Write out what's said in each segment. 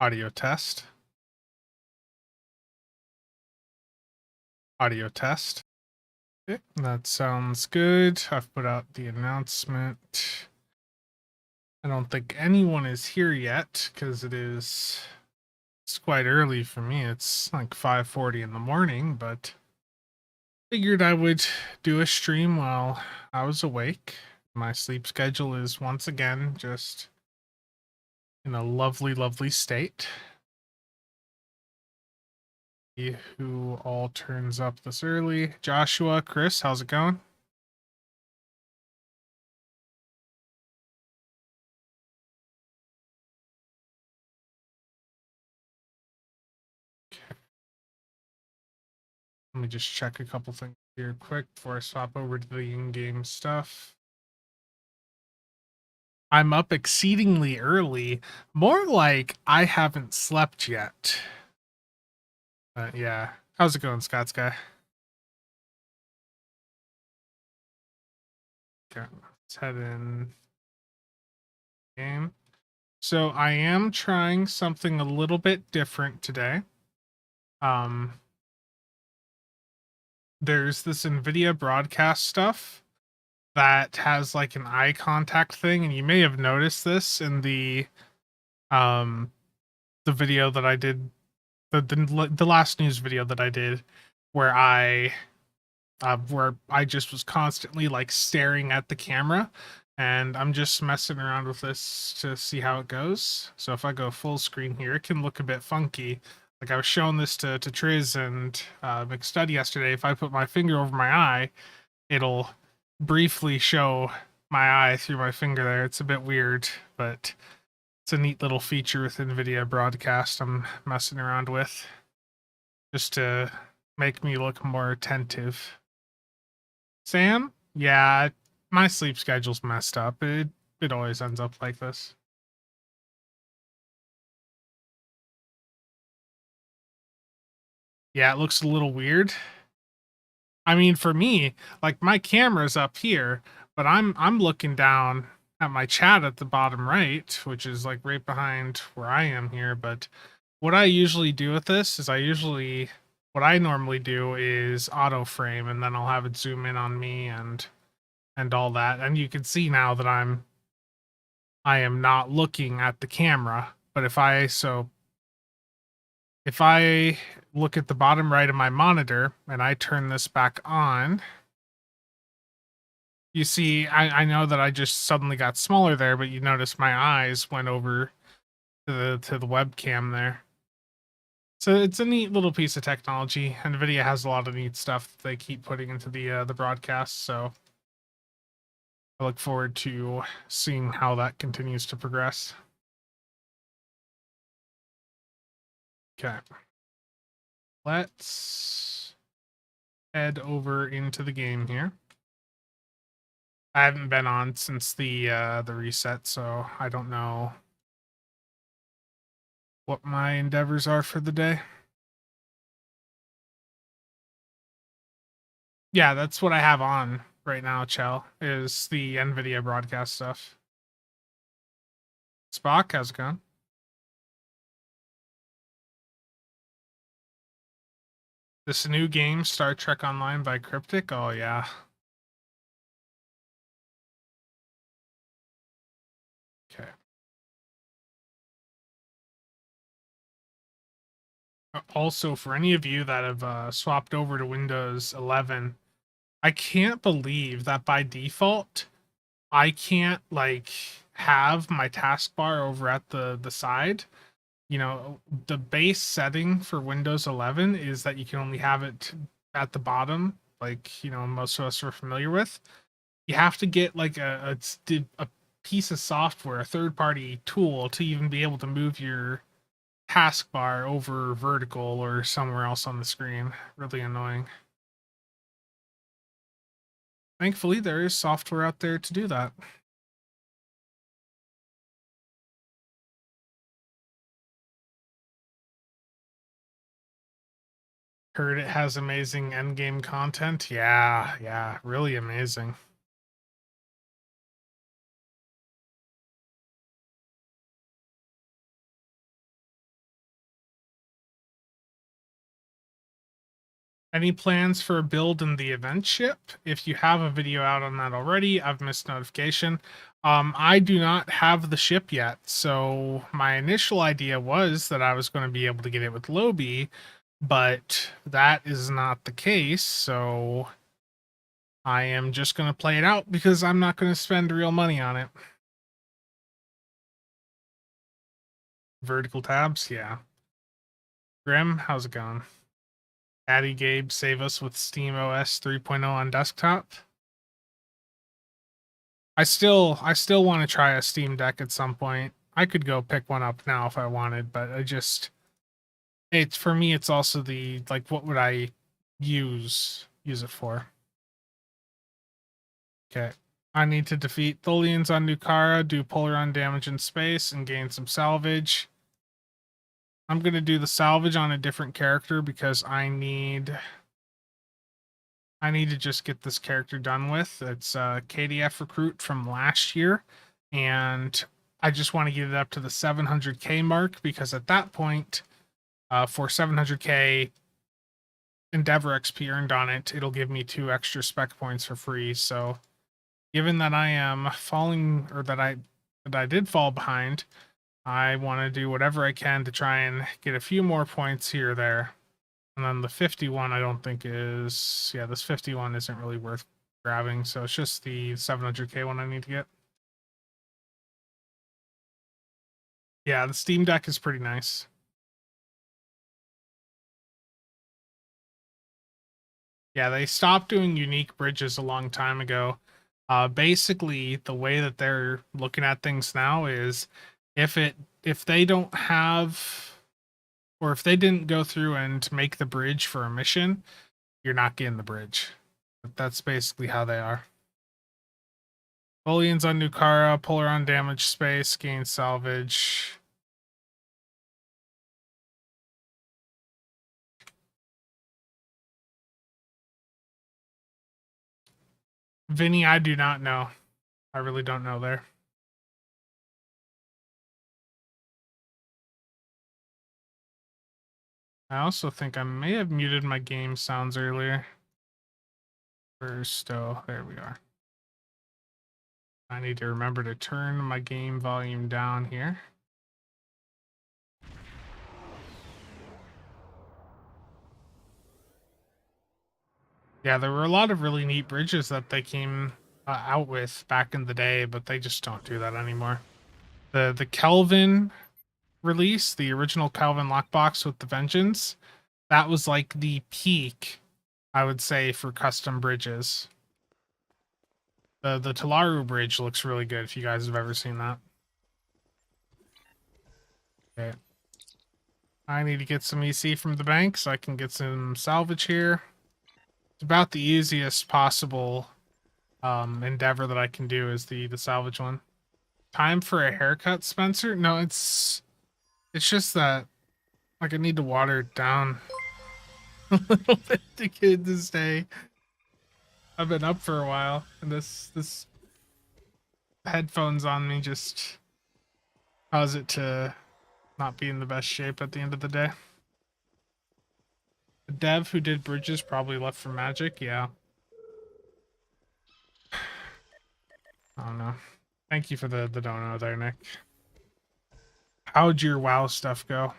Audio test. Audio test. Okay, that sounds good. I've put out the announcement. I don't think anyone is here yet because it's quite early for me. It's like 5:40 in the morning, but figured I would do a stream while I was awake. My sleep schedule is once again just in a lovely, lovely state. See who all turns up this early. Joshua, Chris, how's it going? Let me just check a couple things here quick before I swap over to the in-game stuff. I'm up exceedingly early. More like I haven't slept yet. Yeah. How's it going, Scott's guy? Okay, let's head in game. So I am trying something a little bit different today. There's this Nvidia broadcast stuff that has like an eye contact thing, and you may have noticed this in um the video that I did, the last news video that I did, where I just was constantly like staring at the camera, and I'm just messing around with this to see how it goes. So if I go full screen here, it can look a bit funky. Like I was showing this to Triz and McStud yesterday. If I put my finger over my eye, it'll briefly show my eye through my finger there. It's a bit weird, but it's a neat little feature with Nvidia broadcast I'm messing around with just to make me look more attentive. Sam? Yeah, my sleep schedule's messed up. It always ends up like this. Yeah, it looks a little weird. I mean, for me, like my camera's up here, but I'm looking down at my chat at the bottom right, which is like right behind where I am here. But what I usually do with this is what I normally do is auto frame, and then I'll have it zoom in on me and all that. And you can see now that I am not looking at the camera. But if I look at the bottom right of my monitor and I turn this back on, you see, I know that I just suddenly got smaller there, but you notice my eyes went over to the webcam there. So it's a neat little piece of technology. Nvidia has a lot of neat stuff that they keep putting into the broadcast, so I look forward to seeing how that continues to progress. Okay. Let's head over into the game here. I haven't been on since the reset, so I don't know what my endeavors are for the day. Yeah, that's what I have on right now, Chell, is the Nvidia broadcast stuff. Spock, how's it going? This new game, Star Trek Online by Cryptic. Oh yeah. Okay. Also, for any of you that have swapped over to Windows 11, I can't believe that by default, I can't like have my taskbar over at the side. You know, the base setting for Windows 11 is that you can only have it at the bottom, like, you know, most of us are familiar with. You have to get like a piece of software, a third-party tool to even be able to move your taskbar over vertical or somewhere else on the screen. Really annoying. Thankfully, there is software out there to do that. Heard it has amazing endgame content. Yeah, really amazing. Any plans for a build in the event ship? If you have a video out on that already, I've missed notification. I do not have the ship yet, so my initial idea was that I was going to be able to get it with Lobby, but that is not the case, so I am just going to play it out because I'm not going to spend real money on it. Vertical tabs, yeah. Grim, how's it going? Addy Gabe, save us with Steam OS 3.0 on desktop. I still want to try a Steam Deck at some point. I could go pick one up now if I wanted, but it's for me it's also the like what would I use it for? Okay. I need to defeat Tholians on Nukara, do Polaron damage in space, and gain some salvage. I'm gonna do the salvage on a different character because I need to just get this character done with. It's KDF recruit from last year, and I just want to get it up to the 700k mark because at that point, for 700k Endeavor XP earned on it, it'll give me 2 extra spec points for free. So, given that I am falling, or that I did fall behind, I want to do whatever I can to try and get a few more points here or there. And then the 51 I don't think is, yeah, this 51 isn't really worth grabbing, so it's just the 700k one I need to get. Yeah, the Steam Deck is pretty nice. Yeah, they stopped doing unique bridges a long time ago. Basically, the way that they're looking at things now is if they don't have, or if they didn't go through and make the bridge for a mission, you're not getting the bridge. That's basically how they are. Bullions on Nukara, Polaron damage space, gain salvage. Vinny, I do not know. I really don't know there. I also think I may have muted my game sounds earlier. First, oh, there we are. I need to remember to turn my game volume down here. Yeah, there were a lot of really neat bridges that they came out with back in the day, but they just don't do that anymore. The Kelvin release, the original Kelvin lockbox with the Vengeance, that was like the peak, I would say, for custom bridges. The Talaru bridge looks really good if you guys have ever seen that. Okay. I need to get some EC from the bank so I can get some salvage here. It's about the easiest possible endeavor that I can do is the salvage one. Time for a haircut, Spencer? No, it's just that like I need to water it down a little bit to get to stay. I've been up for a while, and this headphones on me just cause it to not be in the best shape at the end of the day. The dev who did bridges probably left for Magic, yeah. I don't know. Thank you for the dono there, Nick. How'd your WoW stuff go?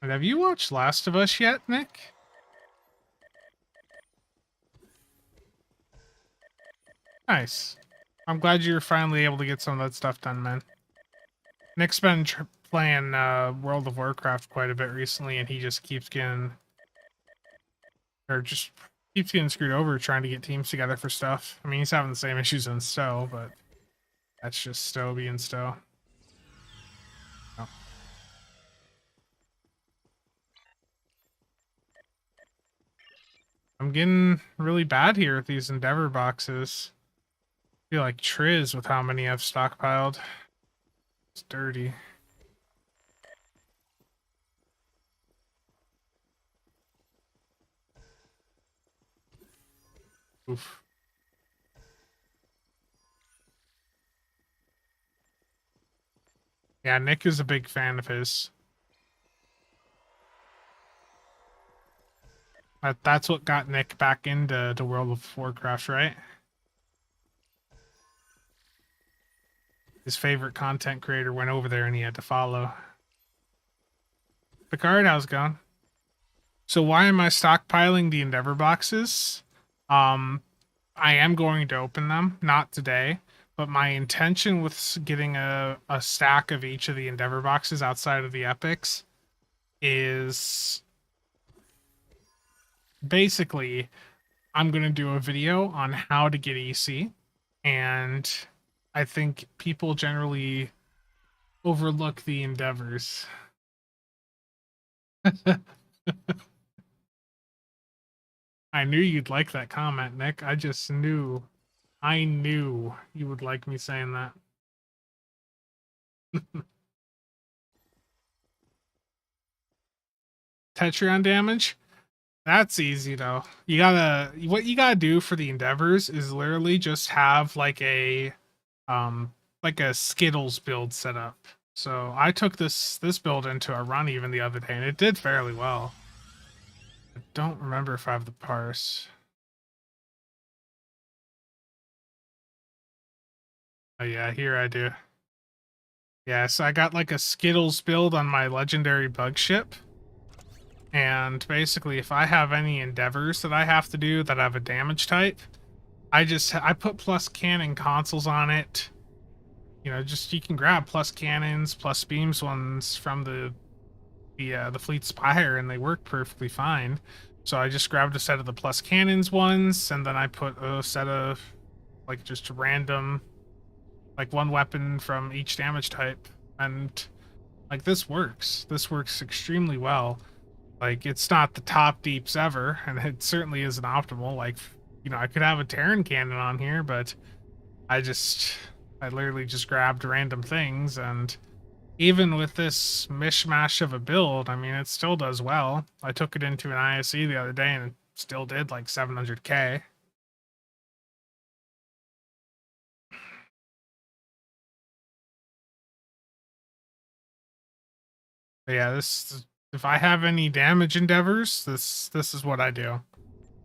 And have you watched Last of Us yet, Nick? Nice. I'm glad you're finally able to get some of that stuff done, man. Nick's been playing World of Warcraft quite a bit recently, and he just keeps getting screwed over trying to get teams together for stuff. I mean, he's having the same issues in Stowe, but that's just Stowe being Stowe. Oh. I'm getting really bad here with these Endeavor boxes. I feel like Triz with how many I've stockpiled. It's dirty. Oof. Yeah, Nick is a big fan of his. That's what got Nick back into the World of Warcraft, right? His favorite content creator went over there and he had to follow. Picard, how's it going? So why am I stockpiling the Endeavor boxes? Um, I am going to open them, not today, but my intention with getting a stack of each of the Endeavor boxes outside of the epics is basically I'm going to do a video on how to get EC, and I think people generally overlook the Endeavors. I knew you'd like that comment, Nick. I just knew. I knew you would like me saying that. Tetrion damage? That's easy though. What you gotta do for the Endeavors is literally just have um like a Skittles build set up. So I took this build into a run even the other day and it did fairly well. I don't remember if I have the parse. Oh yeah, here I do. Yeah, so I got like a Skittles build on my legendary bug ship. And basically, if I have any endeavors that I have to do that have a damage type, I put plus cannon consoles on it. You know, just you can grab plus cannons, plus beams ones from the fleet spire, and they work perfectly fine. So I just grabbed a set of the plus cannons ones, and then I put a set of like just random, like one weapon from each damage type, and like this works. This works extremely well. Like, it's not the top deeps ever, and it certainly isn't optimal. Like, you know, I could have a Terran cannon on here, but I literally just grabbed random things, and even with this mishmash of a build, I mean, it still does well. I took it into an ISE the other day, and it still did like 700k. But yeah, if I have any damage endeavors, this is what I do.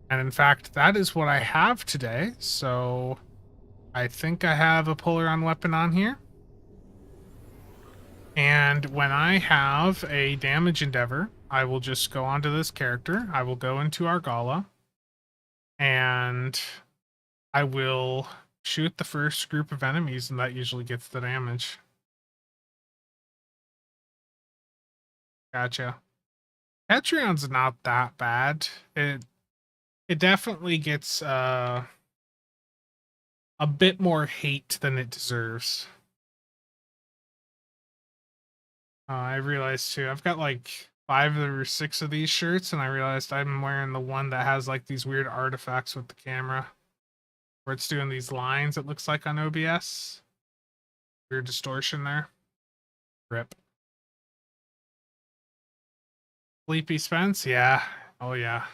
And in fact, that is what I have today. So I think I have a Polaron weapon on here. And when I have a damage endeavor, I will just go onto this character. I will go into Argala. And I will shoot the first group of enemies, and that usually gets the damage. Gotcha. Patreon's not that bad. It definitely gets a bit more hate than it deserves. I realized too. I've got like 5 or 6 of these shirts, and I realized I'm wearing the one that has like these weird artifacts with the camera, where it's doing these lines. It looks like on OBS. Weird distortion there. Rip. Sleepy Spence, yeah. Oh yeah.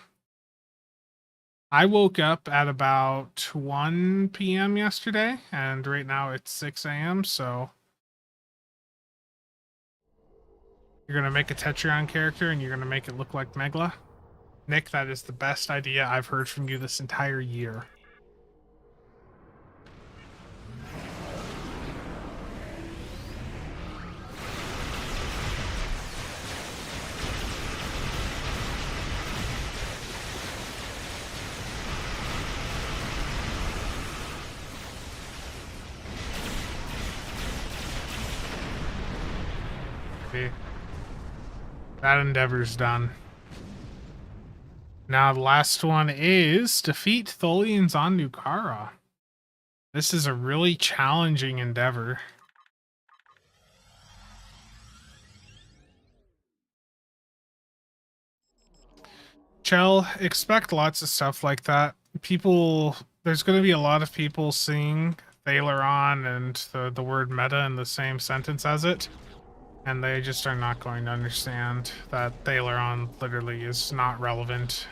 I woke up at about 1 p.m. yesterday, and right now it's 6 a.m. So you're gonna make a Tetrion character, and you're gonna make it look like Megla. Nick, that is the best idea I've heard from you this entire year. Okay. That endeavor's done. Now the last one is defeat Tholians on Nukara. This is a really challenging endeavor. Chell, expect lots of stuff like that. There's going to be a lot of people seeing Thaleron and the word meta in the same sentence as it, and they just are not going to understand that Thaleron literally is not relevant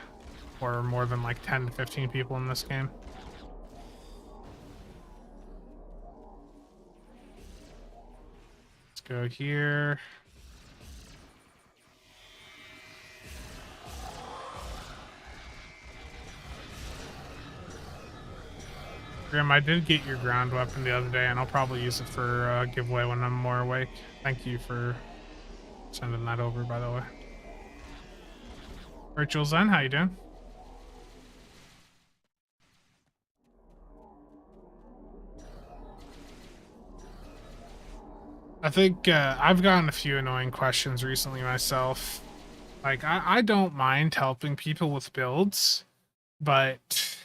for more than like 10 to 15 people in this game. go here. Grim, I did get your ground weapon the other day, and I'll probably use it for giveaway when I'm more awake. Thank you for sending that over, by the way. Rachel Zen, how you doing? I think I've gotten a few annoying questions recently myself. Like, I don't mind helping people with builds, but,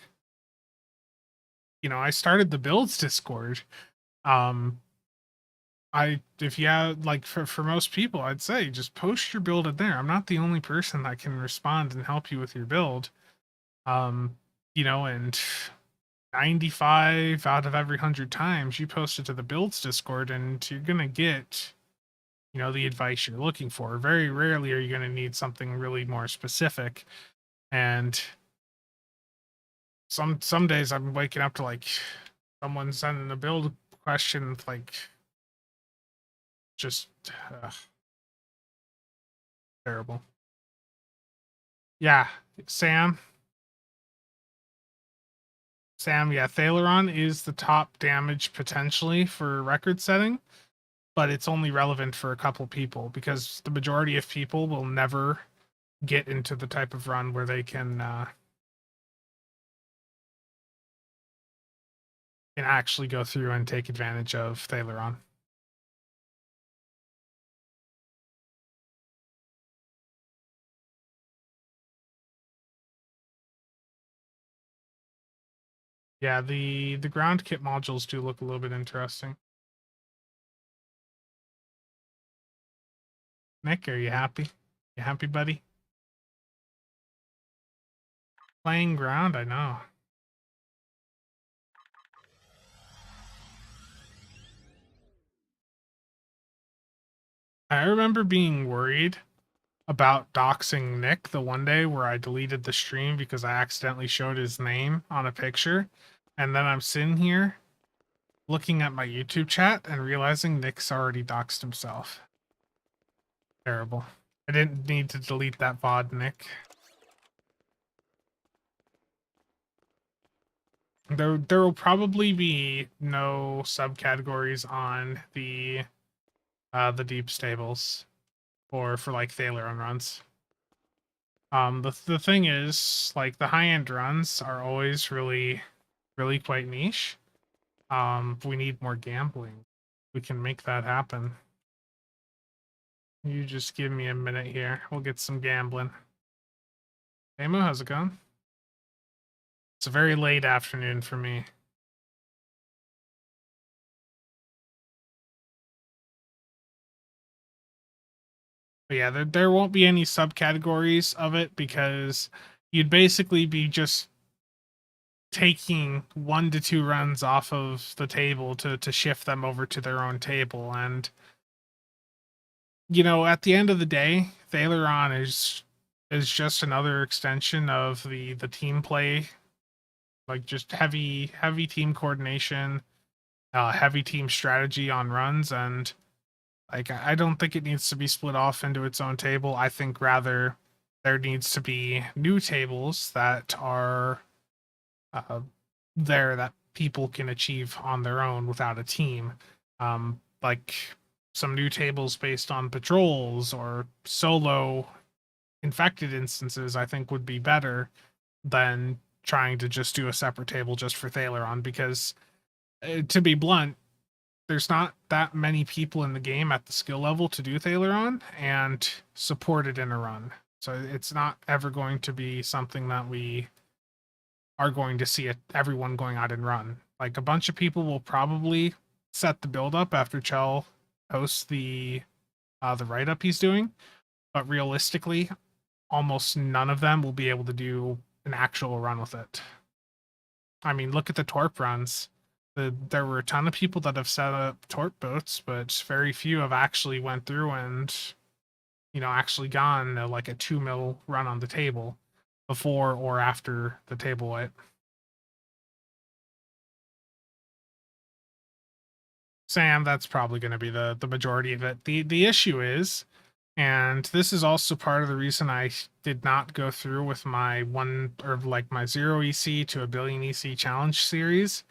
you know, I started the builds Discord. If you have, like, for most people, I'd say just post your build in there. I'm not the only person that can respond and help you with your build. Um, you know, and 95 out of every 100 times you post it to the builds Discord, and you're gonna get, you know, the advice you're looking for. Very rarely are you gonna need something really more specific. And some days I'm waking up to like someone sending a build question, like just terrible. Yeah, Sam. Yeah, Thaleron is the top damage potentially for record setting, but it's only relevant for a couple people because the majority of people will never get into the type of run where they can actually go through and take advantage of Thaleron. Yeah, the ground kit modules do look a little bit interesting. Nick, are you happy? You happy, buddy? Playing ground, I know. I remember being worried about doxing Nick the one day where I deleted the stream because I accidentally showed his name on a picture. And then I'm sitting here looking at my YouTube chat and realizing Nick's already doxed himself. Terrible. I didn't need to delete that VOD, Nick. There will probably be no subcategories on the deep stables or for like Thaleron runs. The thing is, like, the high end runs are always really quite niche. We need more gambling. We can make that happen. You just give me a minute here. We'll get some gambling. Hey Mo, how's it going? It's a very late afternoon for me. But yeah, there won't be any subcategories of it because you'd basically be just taking 1 to 2 runs off of the table to shift them over to their own table. And, you know, at the end of the day, Thaleron is just another extension of the team play, like just heavy team coordination, heavy team strategy on runs. And like, I don't think it needs to be split off into its own table. I think rather there needs to be new tables that are uh, there that people can achieve on their own without a team. Like some new tables based on patrols or solo infected instances, I think would be better than trying to just do a separate table just for Thaleron, because to be blunt, there's not that many people in the game at the skill level to do Thaleron and support it in a run. So it's not ever going to be something that we are going to see everyone going out and run. Like, a bunch of people will probably set the build up after Chell posts the write up he's doing, but realistically, almost none of them will be able to do an actual run with it. I mean, look at the Torp runs. There were a ton of people that have set up Torp boats, but very few have actually went through and, you know, actually gone like a 2 mil run on the table before or after the table wipe. Sam, that's probably going to be the majority of it. The issue is, and this is also part of the reason I did not go through with my my 0 EC to a billion EC challenge series,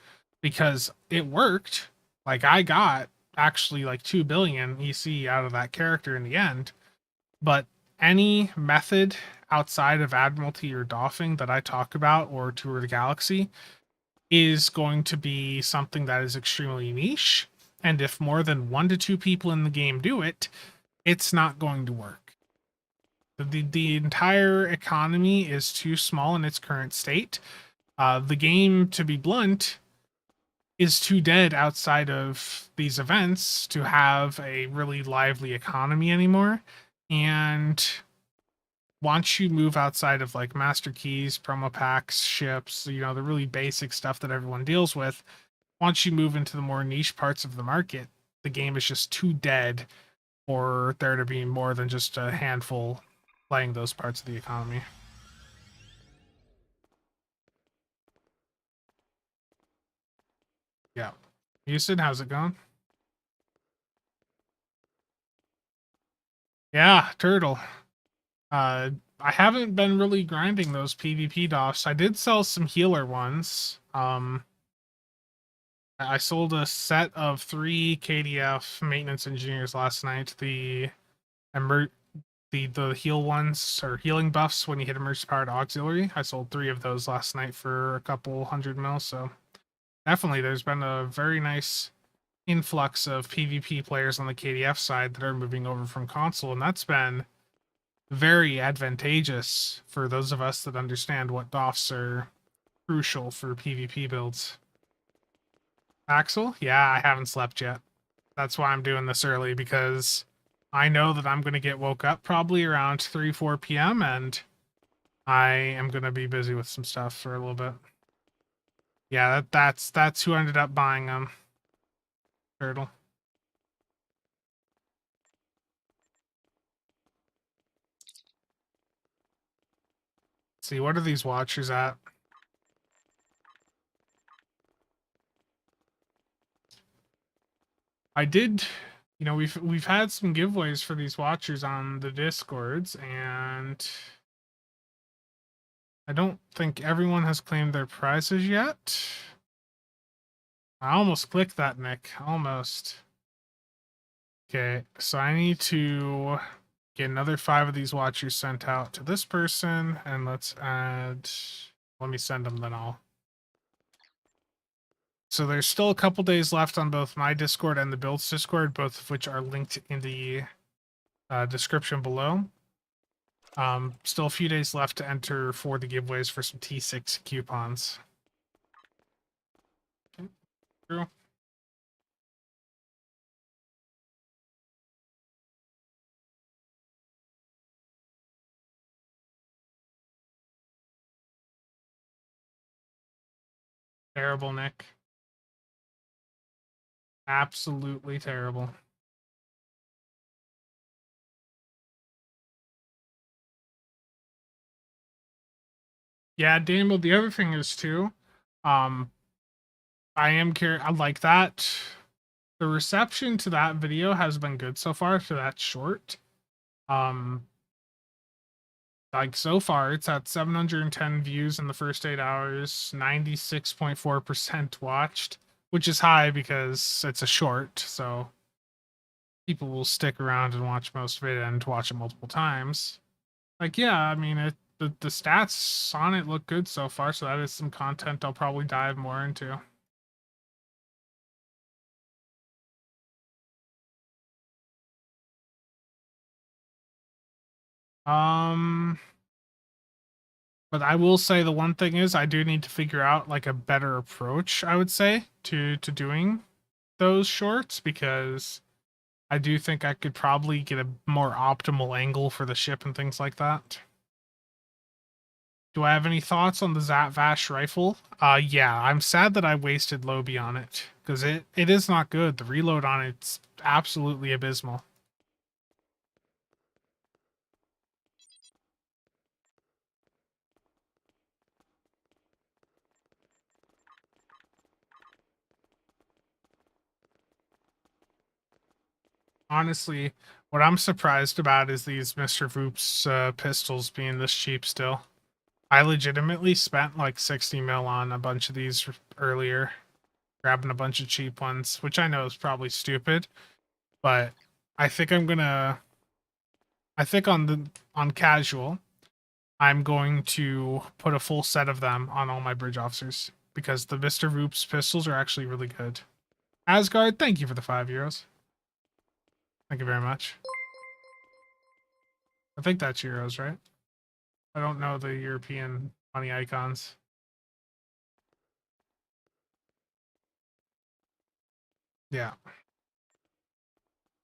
because it worked. Like, I got actually like 2 billion EC out of that character in the end, but any method outside of Admiralty or Doffing that I talk about, or Tour of the Galaxy, is going to be something that is extremely niche. And if more than 1 to 2 people in the game do it, it's not going to work. The entire economy is too small in its current state. The game, to be blunt, is too dead outside of these events to have a really lively economy anymore. And once you move outside of like master keys, promo packs, ships, the really basic stuff that everyone deals with, once you move into the more niche parts of the market, the game is just too dead for there to be more than just a handful playing those parts of the economy. Yeah. Houston, how's it going? Yeah, Turtle. Uh, I haven't been really grinding those PvP DOFs. I did sell some healer ones. I sold a set of 3 KDF maintenance engineers last night. The emer- the heal ones, or healing buffs when you hit emergency powered auxiliary. I sold 3 of those last night for a couple 100 mil. So definitely, there's been a very nice influx of PvP players on the KDF side that are moving over from console, and that's been very advantageous for those of us that understand what DOFs are crucial for PvP builds. Axel, yeah, I haven't slept yet. That's why I'm doing this early, because I know that I'm going to get woke up probably around 3, 4 p.m. and I am going to be busy with some stuff for a little bit. Yeah, that's who ended up buying them. Turtle. Let's see, what are these watchers at? I did, we've had some giveaways for these watchers on the Discords, and I don't think everyone has claimed their prizes yet. I almost clicked that, Nick. Almost. Okay, so I need to get another 5 of these watchers sent out to this person, and let's add. Let me send them, then I'll. So there's still a couple days left on both my Discord and the Builds Discord, both of which are linked in the description below. Still a few days left to enter for the giveaways for some T6 coupons. Okay, true. Terrible, Nick. Absolutely terrible. Yeah, Daniel, the other thing is too, um, I like that. The reception to that video has been good so far, to that short. Um, like, so far, it's at 710 views in the first 8 hours, 96.4% watched, which is high because it's a short, so people will stick around and watch most of it and watch it multiple times. Like, yeah, I mean, the stats on it look good so far, so that is some content I'll probably dive more into. Um, but I will say the one thing is I do need to figure out like a better approach, I would say, to doing those shorts, because I do think I could probably get a more optimal angle for the ship and things like that. Do I have any thoughts on the Zatvash rifle? Yeah, I'm sad that I wasted Lobi on it, because it is not good. The reload on it's absolutely abysmal. Honestly, what I'm surprised about is these Mr. Voop's pistols being this cheap still. I legitimately spent like 60 mil on a bunch of these earlier, grabbing a bunch of cheap ones, which I know is probably stupid, but I think on casual, I'm going to put a full set of them on all my bridge officers because the Mr. Voop's pistols are actually really good. Asgard, thank you for the €5. Thank you very much. I think that's euros, right? I don't know the European money icons. Yeah.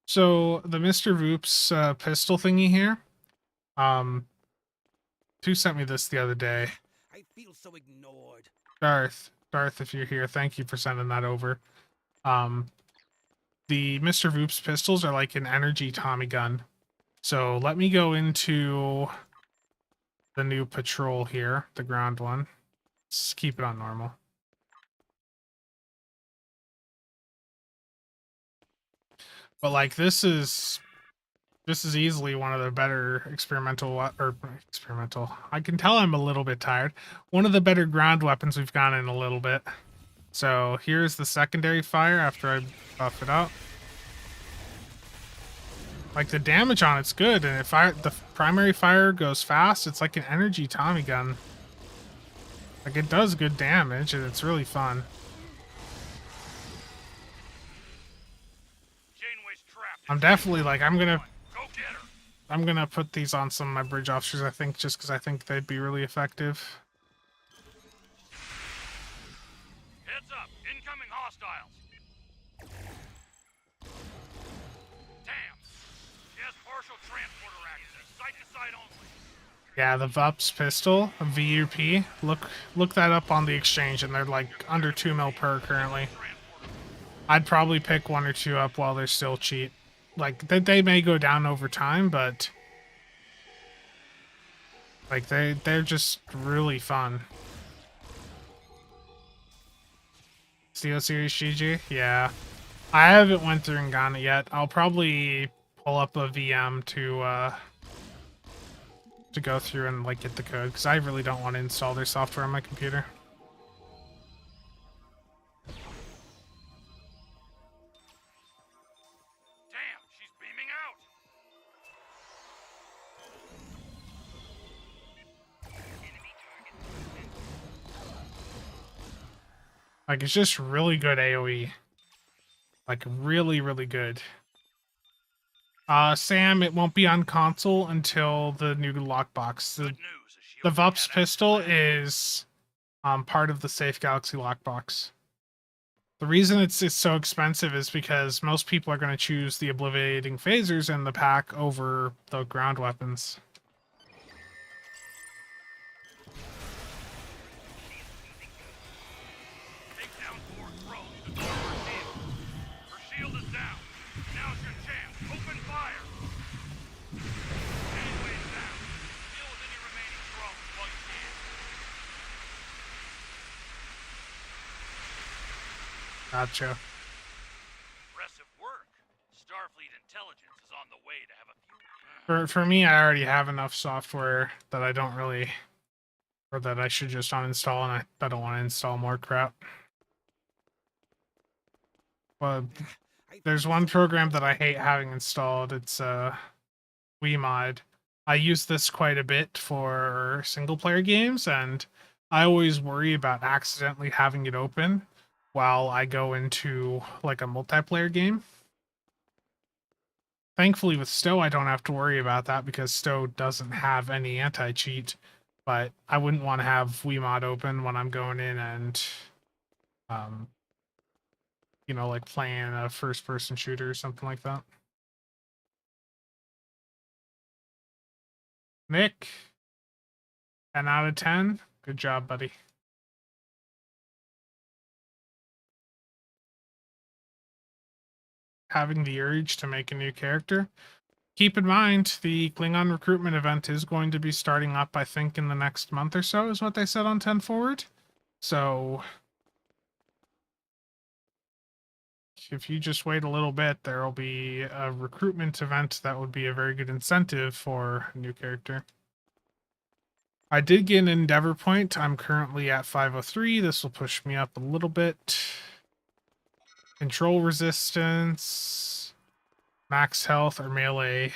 So the Mr. Voop's pistol thingy here, who sent me this the other day? I feel so ignored. Darth, if you're here, thank you for sending that over. The Mr. Voop's pistols are like an energy Tommy gun. So let me go into the new patrol here, the ground one. Let's keep it on normal. But like this is easily one of the better experimental. I can tell I'm a little bit tired. One of the better ground weapons we've gotten in a little bit. So here's the secondary fire after I buff it out. Like the damage on it's good, and if the primary fire goes fast, it's like an energy Tommy gun. Like it does good damage, and it's really fun. I'm definitely like I'm gonna put these on some of my bridge officers. I think just because I think they'd be really effective. Heads up, incoming hostiles. Damn. She has partial transporter access. Sight to sight only. Yeah, the VUP's pistol, VUP. Look that up on the exchange, and they're like under 2 mil per currently. I'd probably pick 1 or 2 up while they're still cheap. Like they may go down over time, but like they're just really fun. Steel Series GG? Yeah. I haven't went through and gone it yet. I'll probably pull up a VM to go through and like get the code because I really don't want to install their software on my computer. Damn, she's beaming out. Like it's just really good AoE. Like really, really good. Sam, it won't be on console until the new Lockbox. The VUP's pistol is part of the Safe Galaxy Lockbox. The reason it's so expensive is because most people are going to choose the Obliviating Phasers in the pack over the ground weapons. Take down Borg drones to guard her shield. Her shield is down. Now's your chance. Open fire. Gangway's down. Deal with any remaining drones while you can. Gotcha. Impressive work. Starfleet intelligence is on the way to have a few. For me, I already have enough software that I don't really, or that I should just uninstall, and I don't want to install more crap. But there's one program that I hate having installed. It's WeMod. I use this quite a bit for single player games, and I always worry about accidentally having it open while I go into like a multiplayer game. Thankfully with Stowe, I don't have to worry about that because Stowe doesn't have any anti-cheat, but I wouldn't want to have WeMod open when I'm going in and, you know, like playing a first-person shooter or something like that. Nick, 10 out of 10. Good job, buddy. Having the urge to make a new character. Keep in mind, the Klingon recruitment event is going to be starting up, I think, in the next month or so, is what they said on 10 Forward. So, if you just wait a little bit, there will be a recruitment event that would be a very good incentive for a new character. I did get an Endeavor point. I'm currently at 503. This will push me up a little bit. Control resistance, max health, or melee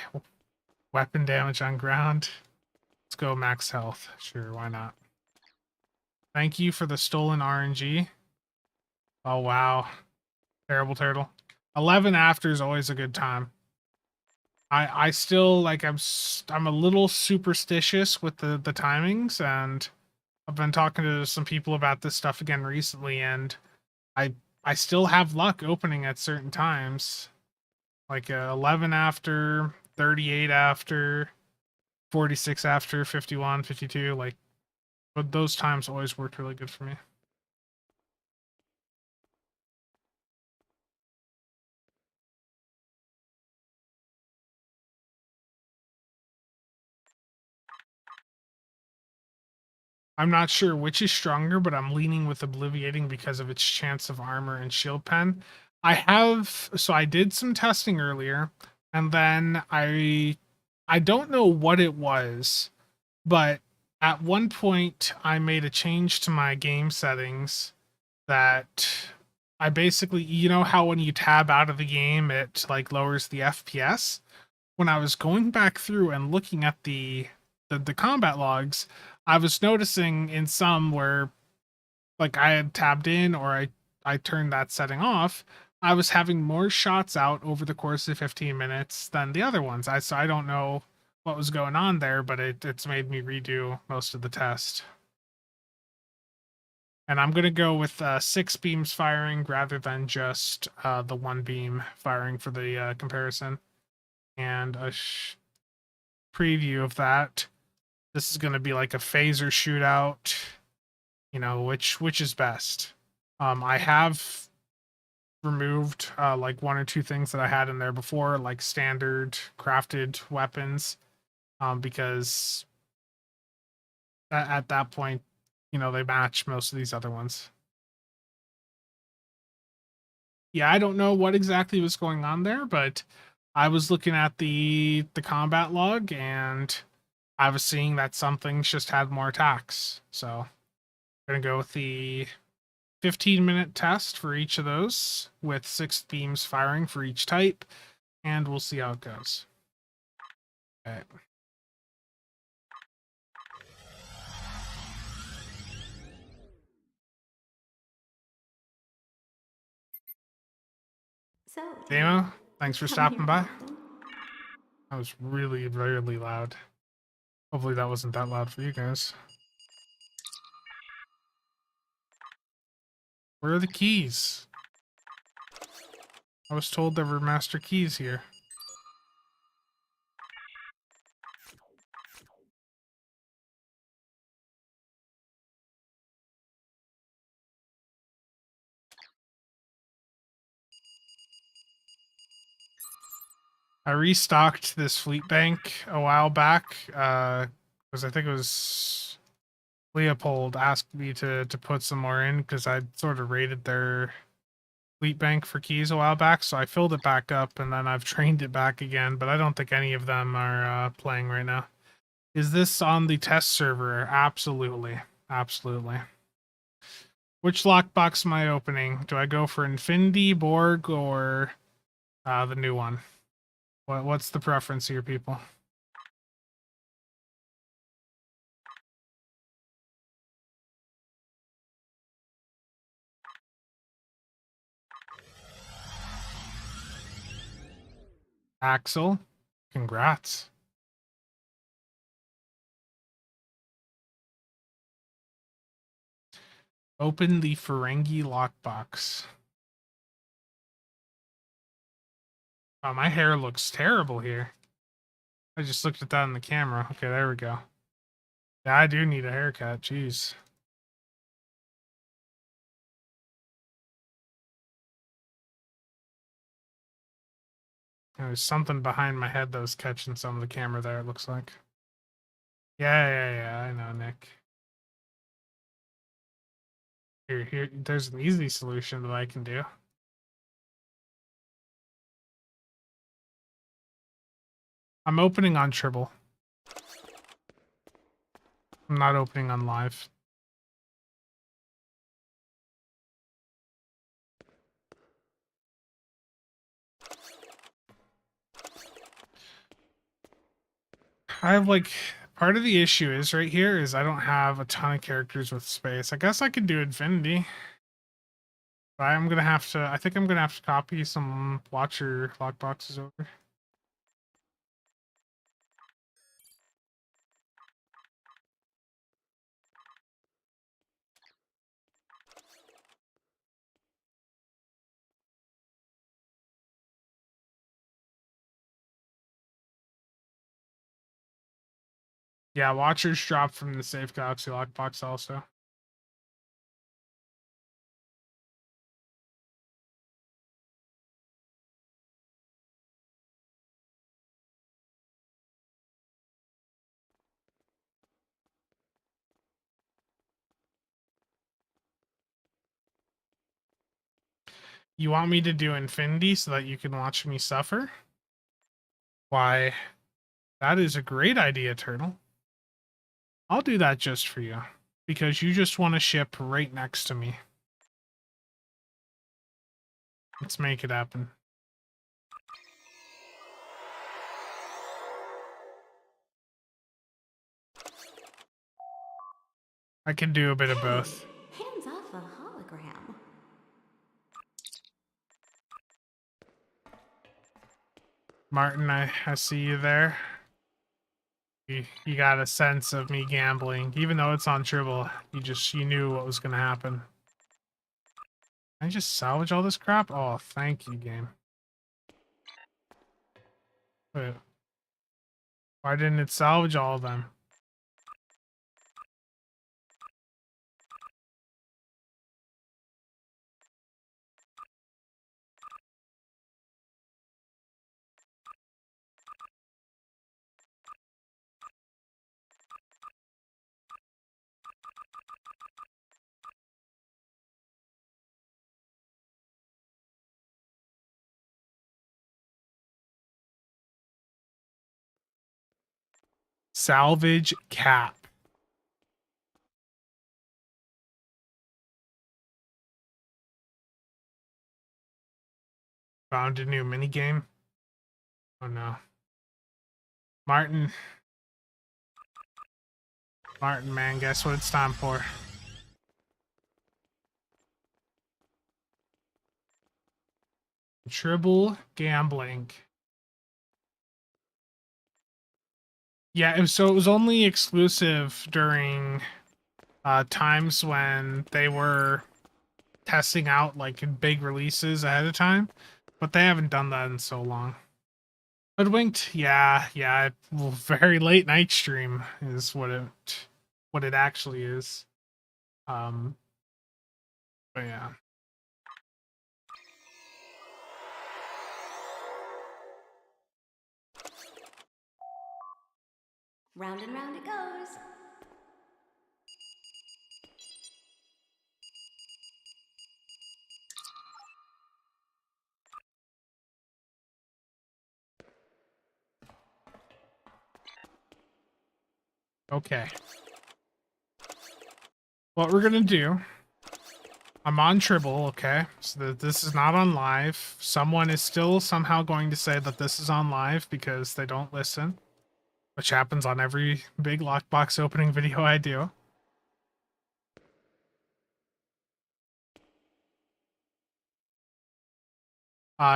weapon damage on ground. Let's go max health. Sure, why not? Thank you for the stolen RNG. Oh, wow. Terrible turtle. 11 after is always a good time. I still, like, I'm a little superstitious with the timings, and I've been talking to some people about this stuff again recently, and I still have luck opening at certain times. Like 11 after, 38 after, 46 after, 51, 52, like, but those times always worked really good for me. I'm not sure which is stronger, but I'm leaning with Obliviating because of its chance of armor and shield pen. So I did some testing earlier, and then I don't know what it was, but at one point I made a change to my game settings that I basically, you know how when you tab out of the game it like lowers the FPS? When I was going back through and looking at the combat logs, I was noticing in some where like I had tabbed in or I turned that setting off, I was having more shots out over the course of 15 minutes than the other ones. So I don't know what was going on there, but it's made me redo most of the test. And I'm gonna go with 6 beams firing rather than just the 1 beam firing for the comparison. And a preview of that. This is gonna be like a phaser shootout. You know, which is best. I have removed like 1 or 2 things that I had in there before, like standard crafted weapons, because at that point, you know, they match most of these other ones. Yeah, I don't know what exactly was going on there, but I was looking at the combat log and I was seeing that some things just had more attacks. So I'm gonna go with the 15-minute test for each of those with 6 beams firing for each type, and we'll see how it goes. Okay. So, Damo, thanks for come stopping here by. often? That was really, really loud. Hopefully that wasn't that loud for you guys. Where are the keys? I was told there were master keys here. I restocked this fleet bank a while back, because I think it was Leopold asked me to put some more in because I sort of raided their fleet bank for keys a while back, so I filled it back up and then I've trained it back again, but I don't think any of them are playing right now. Is this on the test server? Absolutely. Absolutely. Which lockbox am I opening? Do I go for Infinity, Borg, or the new one? What's the preference here, people? Axel, congrats. Open the Ferengi lockbox. Oh, my hair looks terrible here. I just looked at that in the camera. Okay, there we go. Yeah, I do need a haircut. Jeez. There's something behind my head that was catching some of the camera there, it looks like. Yeah, I know, Nick. Here, there's an easy solution that I can do. I'm opening on Tribble. I'm not opening on live. I have like part of the issue is right here is I don't have a ton of characters with space. I guess I could do Infinity. But I'm gonna have to. I think I'm gonna have to copy some watcher lockboxes over. Yeah, watchers drop from the Safe Galaxy lockbox also. You want me to do Infinity so that you can watch me suffer? Why, that is a great idea, Turtle. I'll do that just for you. Because you just want to ship right next to me. Let's make it happen. I can do a bit of both. Hands off a hologram. Martin, I see you there. You got a sense of me gambling. Even though it's on Tribble, you knew what was gonna happen. Can I just salvage all this crap? Oh, thank you, game. Wait. Why didn't it salvage all of them? Salvage cap. Found a new minigame. Oh no. Martin, man, guess what it's time for? Tribble gambling. Yeah, it was only exclusive during times when they were testing out like big releases ahead of time, but they haven't done that in so long. Hoodwinked, yeah, well, very late night stream is what it actually is. But yeah. Round and round it goes. Okay. What we're gonna do, I'm on Tribble, okay? So that this is not on live. Someone is still somehow going to say that this is on live because they don't listen, which happens on every big lockbox opening video I do.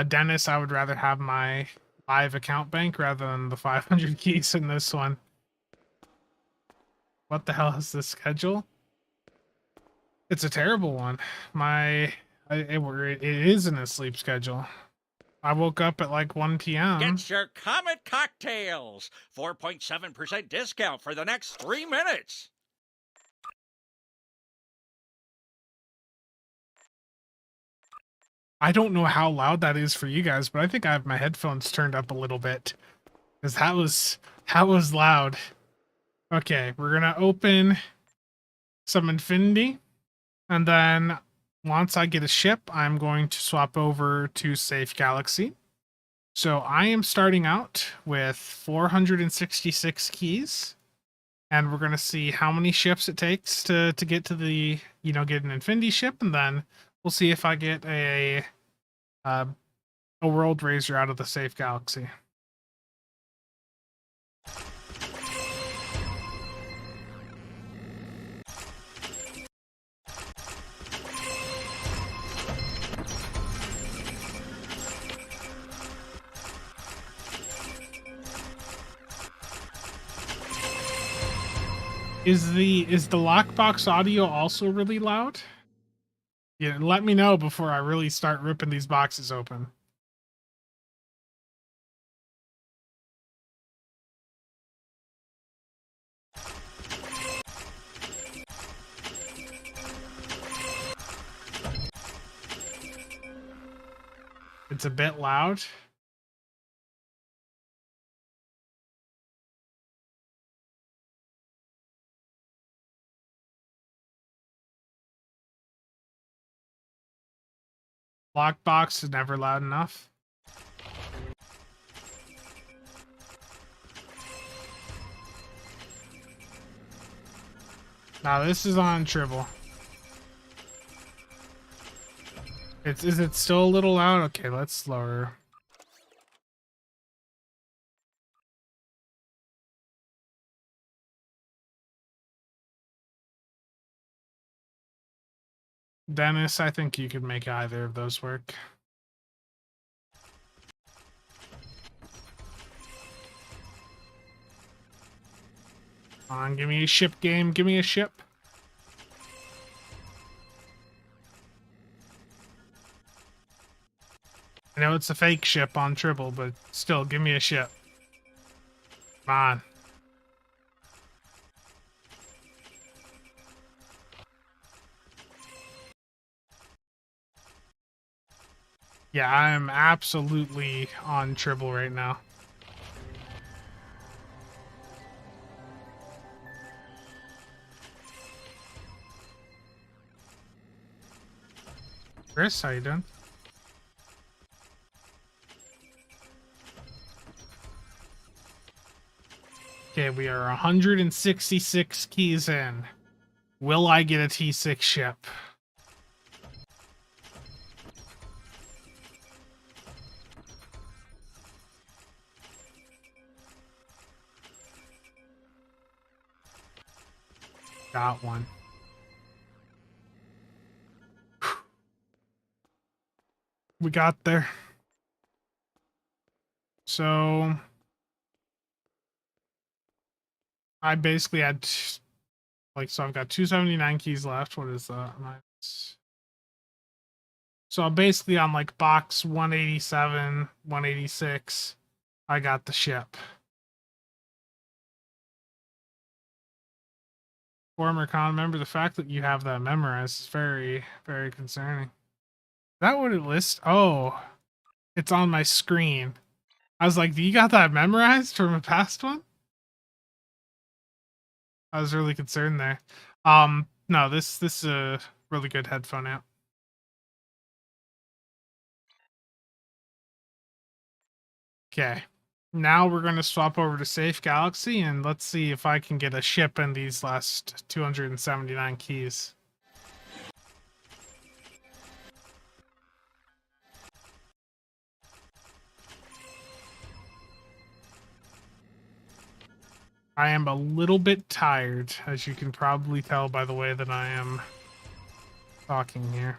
Dennis, I would rather have my live account bank rather than the 500 keys in this one. What the hell is this schedule? It's a terrible one. It isn't a sleep schedule. I woke up at like 1 p.m. Get your Comet cocktails. 4.7% discount for the next 3 minutes. I don't know how loud that is for you guys, but I think I have my headphones turned up a little bit. Because that was loud. Okay, we're gonna open some Infinity. And then once I get a ship, I'm going to swap over to Safe Galaxy. So I am starting out with 466 keys, and we're gonna see how many ships it takes to get to the get an Infinity ship, and then we'll see if I get uh, a World Raiser out of the safe galaxy. Is the Lockbox audio also really loud? Yeah, let me know before I really start ripping these boxes open. It's a bit loud. Lockbox is never loud enough. Now this is on Tribble. Is it still a little loud? Okay, let's lower. Dennis, I think you could make either of those work. Come on, give me a ship game. Give me a ship. I know it's a fake ship on Tribble, but still, give me a ship. Come on. Yeah, I am absolutely on Tribble right now. Chris, how you doing? Okay, we are 166 keys in. Will I get a T6 ship? Got one. We got there. So I basically had so I've got 279 keys left. What is that? So I'm basically on like box 187, 186. I got the ship. Former con member, the fact that you have that memorized is very, very concerning. Is that what it lists? Oh, it's on my screen. I was like, do you got that memorized from a past one? I was really concerned there. No, this is a really good headphone app. Okay. Now we're going to swap over to Safe Galaxy, and let's see if I can get a ship in these last 279 keys. I am a little bit tired, as you can probably tell by the way that I am talking here.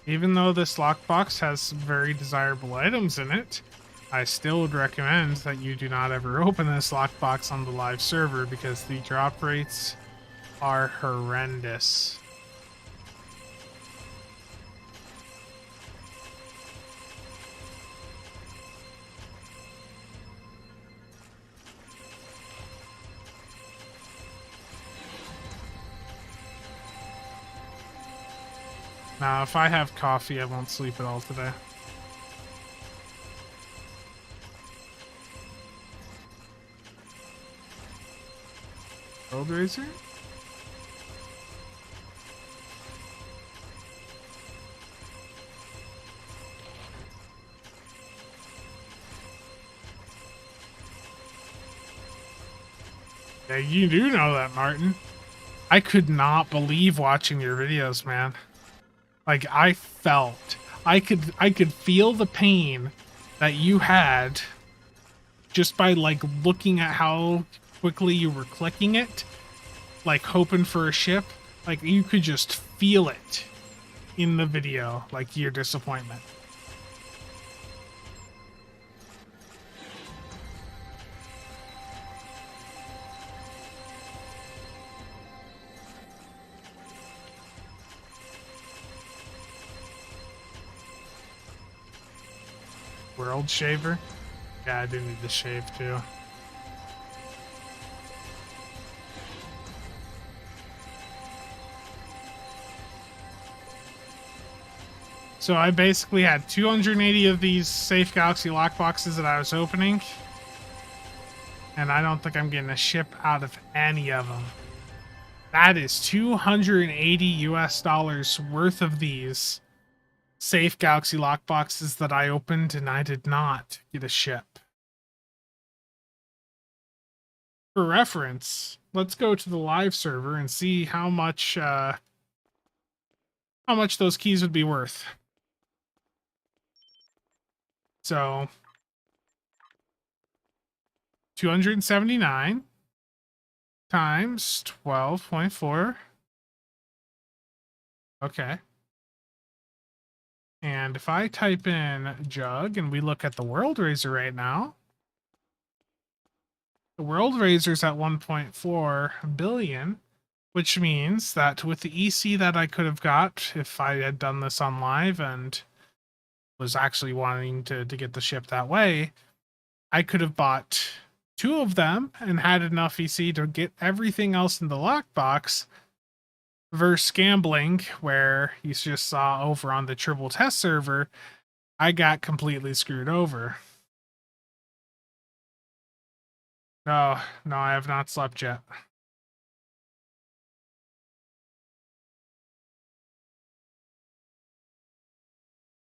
Even though this lockbox has some very desirable items in it, I still would recommend that you do not ever open this lockbox on the live server because the drop rates are horrendous. Now, if I have coffee, I won't sleep at all today. World Racer? Yeah, you do know that, Martin. I could not believe watching your videos, man. Like I could feel the pain that you had just by like looking at how quickly you were clicking it, like hoping for a ship. Like you could just feel it in the video, like your disappointment. World shaver? Yeah, I do need to shave too. So I basically had 280 of these Safe Galaxy lockboxes that I was opening. And I don't think I'm getting a ship out of any of them. That is 280 US dollars worth of these Safe Galaxy lockboxes that I opened, and I did not get a ship. For reference, let's go to the live server and see how much those keys would be worth. So 279 times 12.4. Okay. And if I type in jug and we look at the World Razor right now, the World Razor's at 1.4 billion, which means that with the EC that I could have got if I had done this on live and was actually wanting to get the ship that way, I could have bought 2 of them and had enough EC to get everything else in the lockbox versus gambling, where you just saw over on the Tribble test server, I got completely screwed over. No, I have not slept yet.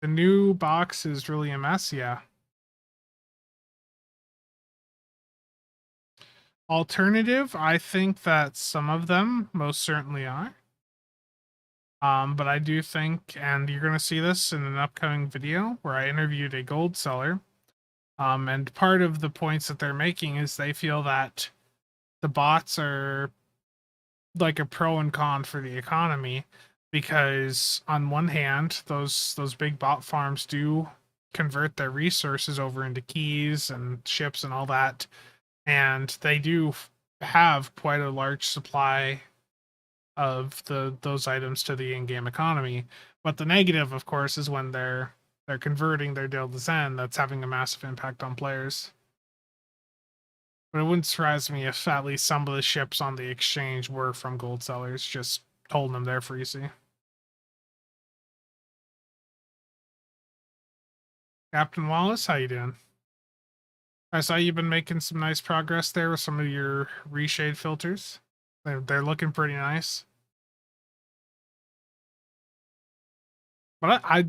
The new box is really a mess, yeah. Alternative, I think that some of them most certainly are. But I do think, and you're going to see this in an upcoming video where I interviewed a gold seller. And part of the points that they're making is they feel that the bots are like a pro and con for the economy, because on one hand, those big bot farms do convert their resources over into keys and ships and all that, and they do have quite a large supply of those items to the in-game economy. But the negative, of course, is when they're converting their deal to Zen, that's having a massive impact on players. But it wouldn't surprise me if at least some of the ships on the exchange were from gold sellers, just holding them there for easy. Captain Wallace, how you doing? I saw you've been making some nice progress there with some of your reshade filters. They're looking pretty nice. But I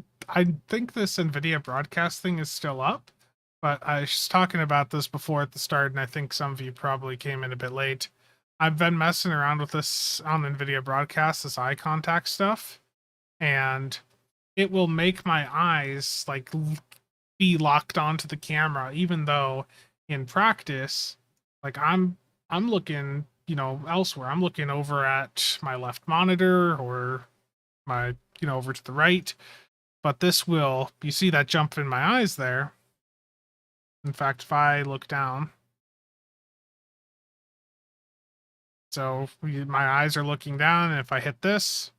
think this Nvidia broadcast thing is still up. But I was talking about this before at the start, and I think some of you probably came in a bit late. I've been messing around with this on Nvidia broadcast, this eye contact stuff, and it will make my eyes like be locked onto the camera, even though in practice, like I'm looking, elsewhere. I'm looking over at my left monitor or my, over to the right. But this will, you see that jump in my eyes there. In fact, if I look down, so my eyes are looking down, and if I hit this,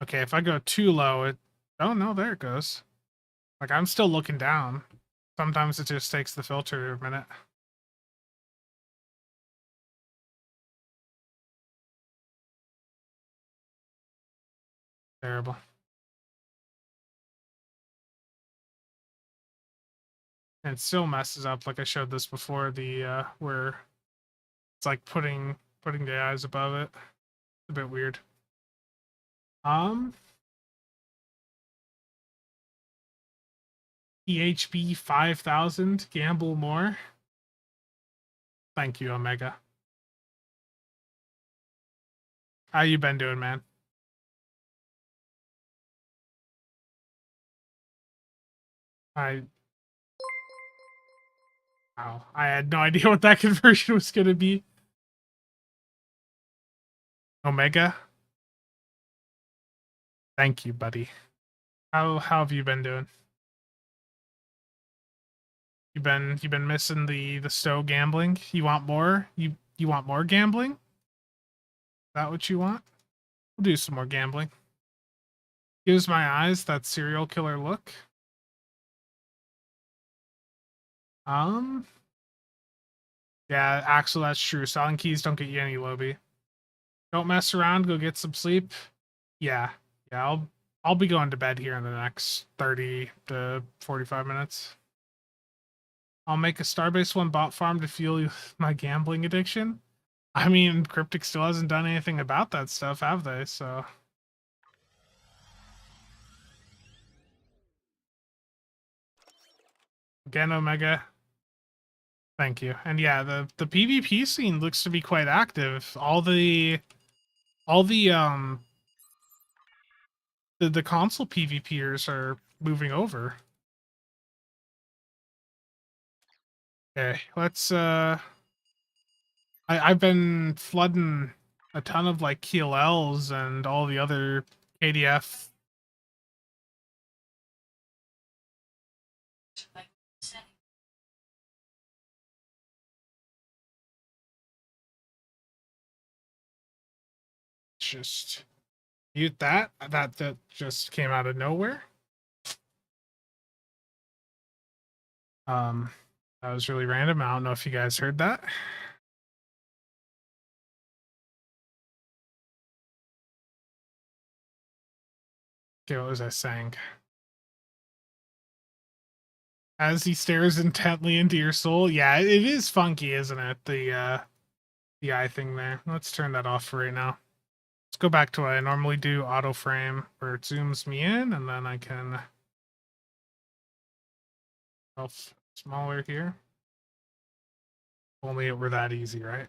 okay, if I go too low, oh no, there it goes. Like I'm still looking down. Sometimes it just takes the filter a minute. Terrible. And it still messes up, like I showed this before, the where it It's like putting the eyes above it. A bit weird. PHB 5000, gamble more. Thank you, Omega. How you been doing, man? Wow, I had no idea what that conversion was going to be. Omega? Thank you, buddy. How have you been doing? You been missing the stow gambling? You want more? You want more gambling? Is that what you want? We'll do some more gambling. Gives my eyes that serial killer look. Yeah, Axel, that's true. Selling keys don't get you any lobby. Don't mess around, go get some sleep. Yeah. Yeah, I'll be going to bed here in the next 30 to 45 minutes. I'll make a Starbase 1 bot farm to fuel my gambling addiction. I mean, Cryptic still hasn't done anything about that stuff, have they? So again, Omega. Thank you. And yeah, the PvP scene looks to be quite active. All the console PvPers are moving over. Okay, let's I've been flooding a ton of like QLLs and all the other KDF. Just mute that. That just came out of nowhere. That was really random. I don't know if you guys heard that. Okay, what was I saying? As he stares intently into your soul. Yeah, it is funky, isn't it? The eye thing there. Let's turn that off for right now. Let's go back to what I normally do, auto frame, where it zooms me in, and then I can smaller here. Only it were that easy, right?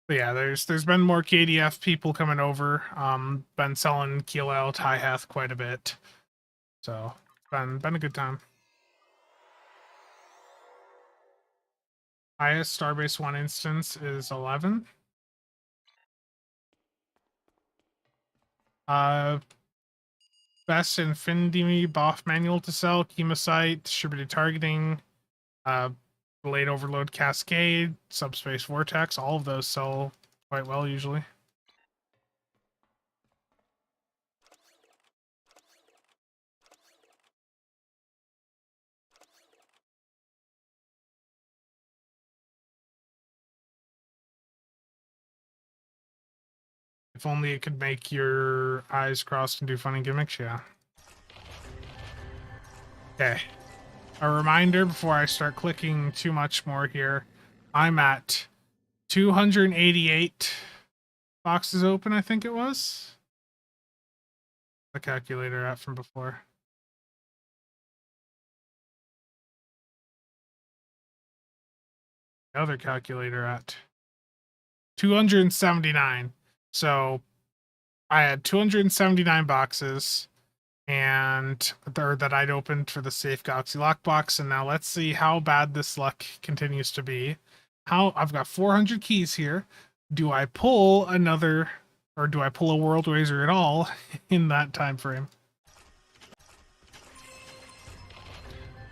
But yeah, there's been more KDF people coming over. Been selling QLL Tyhath quite a bit. So been a good time. Highest Starbase 1 instance is 11. Best Infinity BOF manual to sell, Chemosite, distributed targeting, Blade Overload Cascade, Subspace Vortex, all of those sell quite well usually. If only it could make your eyes cross and do funny gimmicks, yeah. Okay. A reminder before I start clicking too much more here. I'm at 288 boxes open, I think it was. The calculator at from before. The other calculator at 279. So I had 279 boxes and that I'd opened for the Safe Galaxy Lockbox, and now let's see how bad this luck continues to be. I've got 400 keys here. Do I pull another, or do I pull a World Razor at all in that time frame?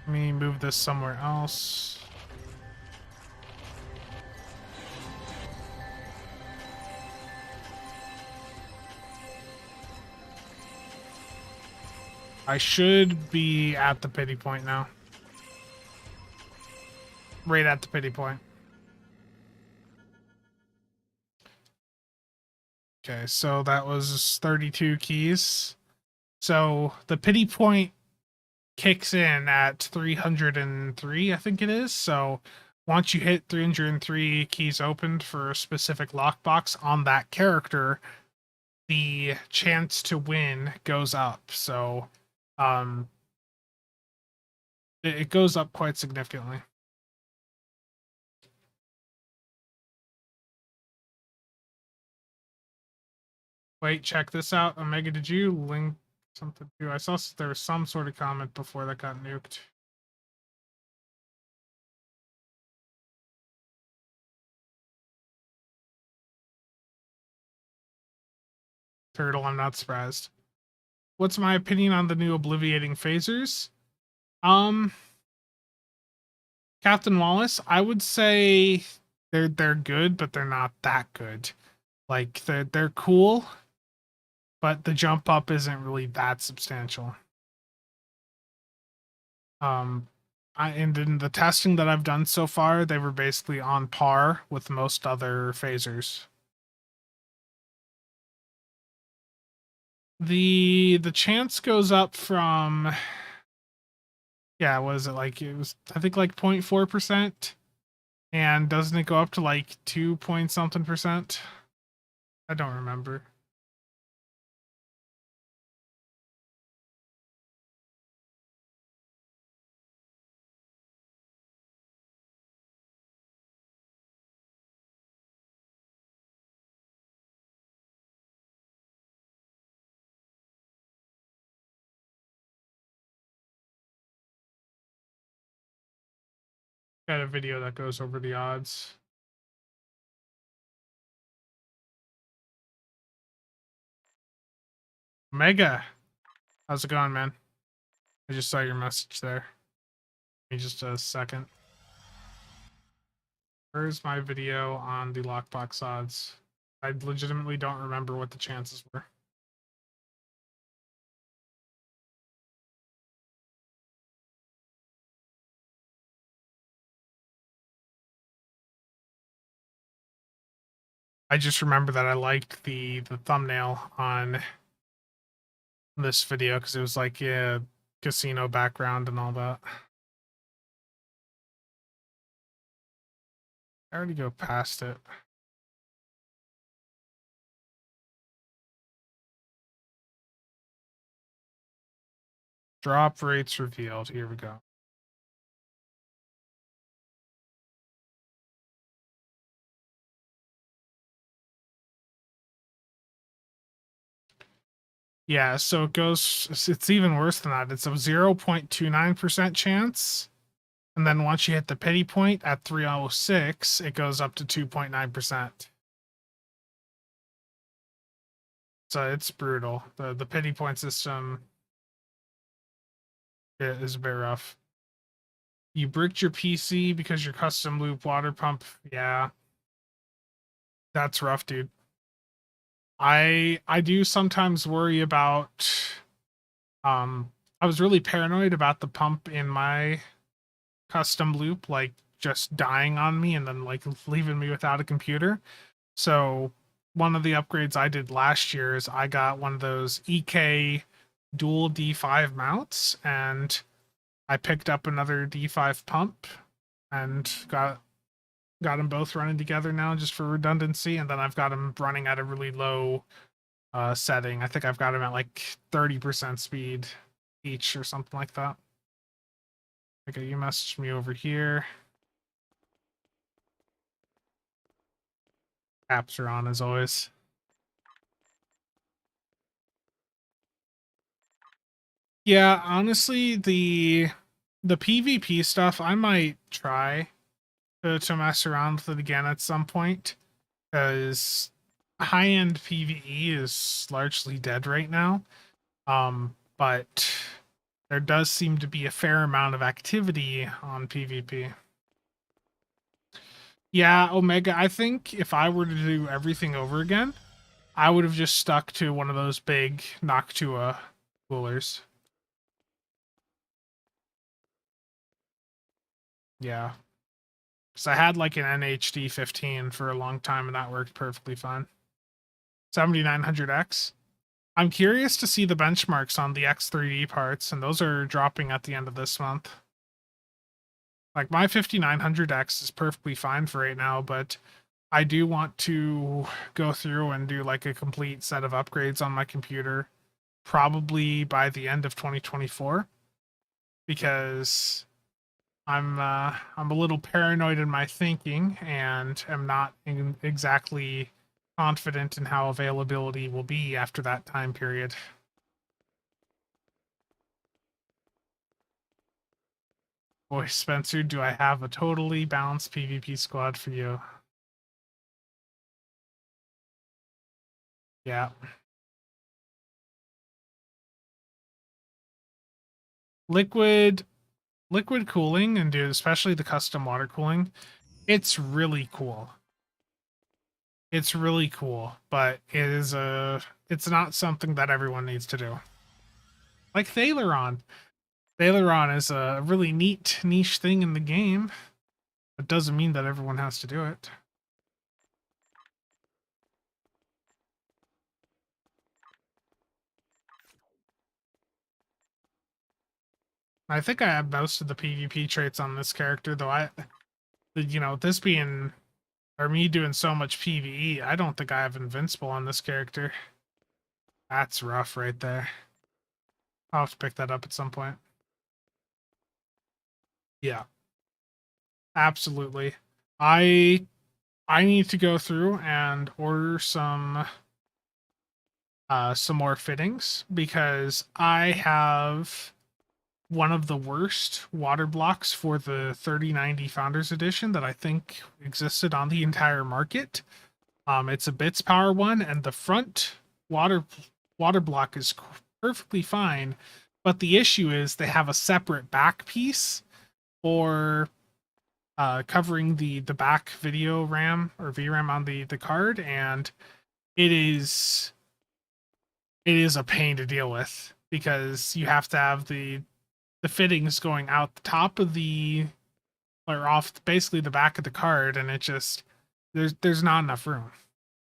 Let me move this somewhere else. I should be at the pity point now. Right at the pity point. Okay, so that was 32 keys. So the pity point kicks in at 303, I think it is. So once you hit 303 keys opened for a specific lockbox on that character, the chance to win goes up. So um, it goes up quite significantly. Wait, check this out. Omega, did you link something to? I saw there was some sort of comment before that got nuked. Turtle, I'm not surprised. What's my opinion on the new obliviating phasers? Captain Wallace, I would say they're good, but they're not that good. Like they're cool, but the jump up isn't really that substantial. And in the testing that I've done so far, they were basically on par with most other phasers. The chance goes up from, yeah, was it like, it was, I think like 0.4%, and doesn't it go up to like 2 point something percent? I don't remember. Got a video that goes over the odds. Mega, how's it going, man? I just saw your message there. Give me just a second. Where's my video on the lockbox odds? I legitimately don't remember what the chances were. I just remember that I liked the thumbnail on this video because it was like, yeah, casino background and all that. I already go past it. Drop rates revealed. Here we go. Yeah, so it goes, it's even worse than that. It's a 0.29% chance. And then once you hit the pity point at 306, it goes up to 2.9%. So it's brutal. The pity point system is a bit rough. You bricked your PC because your custom loop water pump. Yeah. That's rough, dude. I do sometimes worry about I was really paranoid about the pump in my custom loop like just dying on me and then like leaving me without a computer. So one of the upgrades I did last year is I got one of those EK dual D5 mounts, and I picked up another D5 pump and got them both running together now just for redundancy, and then I've got them running at a really low setting. I think I've got them at like 30% speed each or something like that. Okay, you messaged me over here. Apps are on as always. Yeah, honestly, the PvP stuff I might try to mess around with it again at some point, because high-end PvE is largely dead right now. But there does seem to be a fair amount of activity on PvP. Yeah, Omega, I think if I were to do everything over again, I would have just stuck to one of those big Noctua coolers. Yeah. Because I had like an NHD 15 for a long time and that worked perfectly fine. 7900X. I'm curious to see the benchmarks on the X3D parts, and those are dropping at the end of this month. Like my 5900X is perfectly fine for right now, but I do want to go through and do like a complete set of upgrades on my computer, probably by the end of 2024, because I'm a little paranoid in my thinking and am not exactly confident in how availability will be after that time period. Boy, Spencer, do I have a totally balanced PvP squad for you. Yeah. Liquid cooling and dude, especially the custom water cooling, it's really cool. It's really cool, but it's not something that everyone needs to do. Like Thaleron. Thaleron is a really neat niche thing in the game. It doesn't mean that everyone has to do it. I think I have most of the PvP traits on this character, though this being, or me doing so much PvE, I don't think I have Invincible on this character. That's rough right there. I'll have to pick that up at some point. Yeah, absolutely. I need to go through and order some more fittings because I have one of the worst water blocks for the 3090 Founders Edition that I think existed on the entire market. It's a Bits Power one, and the front water block is perfectly fine, but the issue is they have a separate back piece for covering the back video RAM or VRAM on the card, and it is a pain to deal with because you have to have the fittings going out the top of the, or off basically the back of the card, and it just there's not enough room.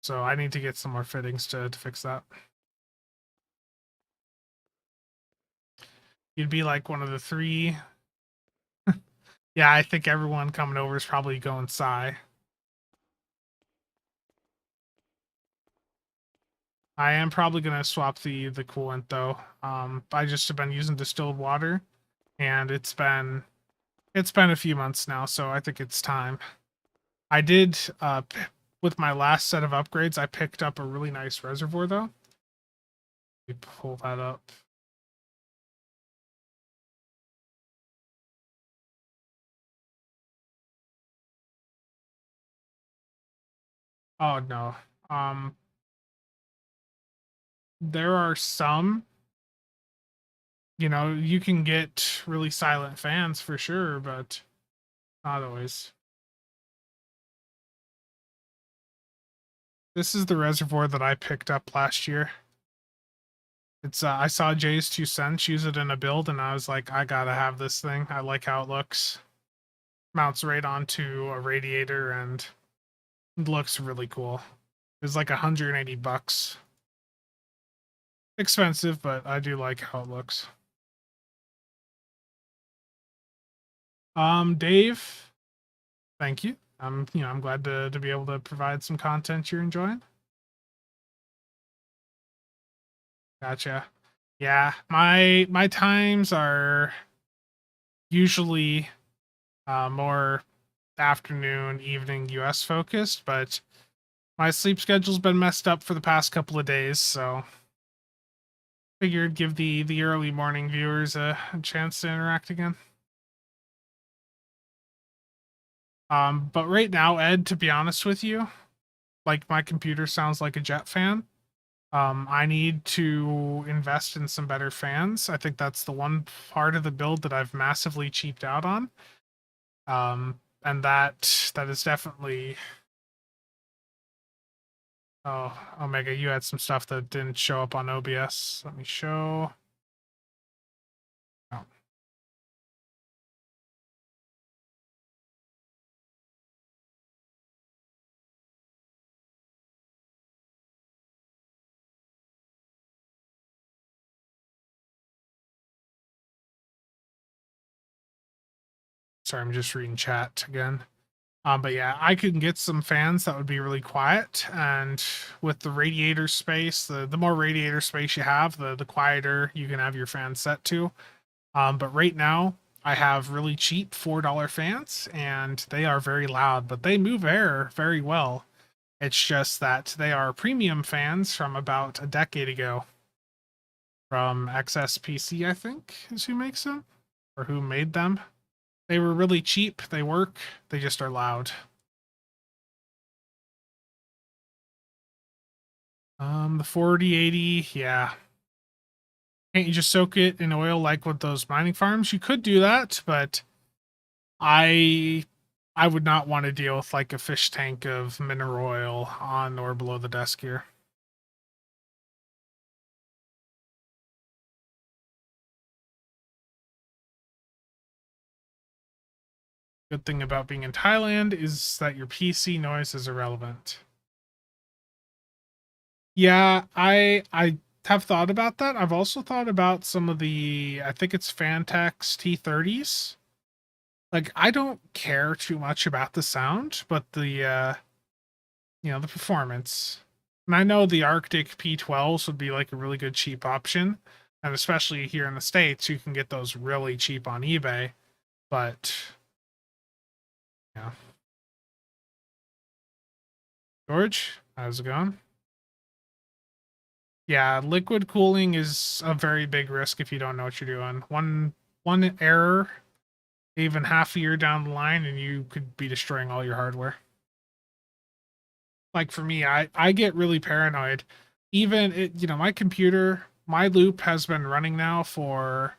So I need to get some more fittings to fix that. You'd be like one of the three. Yeah, I think everyone coming over is probably going Psy. I am probably gonna swap the coolant though. I just have been using distilled water, and it's been a few months now, so I think it's time. I did with my last set of upgrades, I picked up a really nice reservoir though. Let me pull that up. Oh no. There are some, you can get really silent fans for sure, but not always. This is the reservoir that I picked up last year. It's I saw Jay's 2 cents use it in a build, and I was like, I gotta have this thing. I like how it looks. Mounts right onto a radiator and it looks really cool. It's like $180. Expensive, but I do like how it looks. Dave, thank you. I'm glad to be able to provide some content you're enjoying. Gotcha. Yeah, my times are usually more afternoon, evening US focused, but my sleep schedule's been messed up for the past couple of days, so figured give the early morning viewers a chance to interact again. But right now, Ed, to be honest with you, like my computer sounds like a jet fan. I need to invest in some better fans. I think that's the one part of the build that I've massively cheaped out on. And that is definitely. Oh, Omega, you had some stuff that didn't show up on OBS. Let me show. Oh. Sorry, I'm just reading chat again. But yeah, I can get some fans that would be really quiet, and with the radiator space, the more radiator space you have, the quieter you can have your fan set to. But right now, I have really cheap $4 fans, and they are very loud, but they move air very well. It's just that they are premium fans from about a decade ago. From XSPC, I think, is who makes them, or who made them. They were really cheap, they work, they just are loud. The 4080, yeah. Can't you just soak it in oil like with those mining farms? You could do that, but I would not want to deal with like a fish tank of mineral oil on or below the desk here. Good thing about being in Thailand is that your PC noise is irrelevant. Yeah, I have thought about that. I've also thought about some of the, I think it's Fantex T30s. Like, I don't care too much about the sound, but the the performance. And I know the Arctic P12s would be like a really good cheap option. And especially here in the States, you can get those really cheap on eBay. But yeah. George, how's it going? Yeah, liquid cooling is a very big risk if you don't know what you're doing. One error, even half a year down the line, and you could be destroying all your hardware. Like for me, I get really paranoid. Even my computer, my loop has been running now for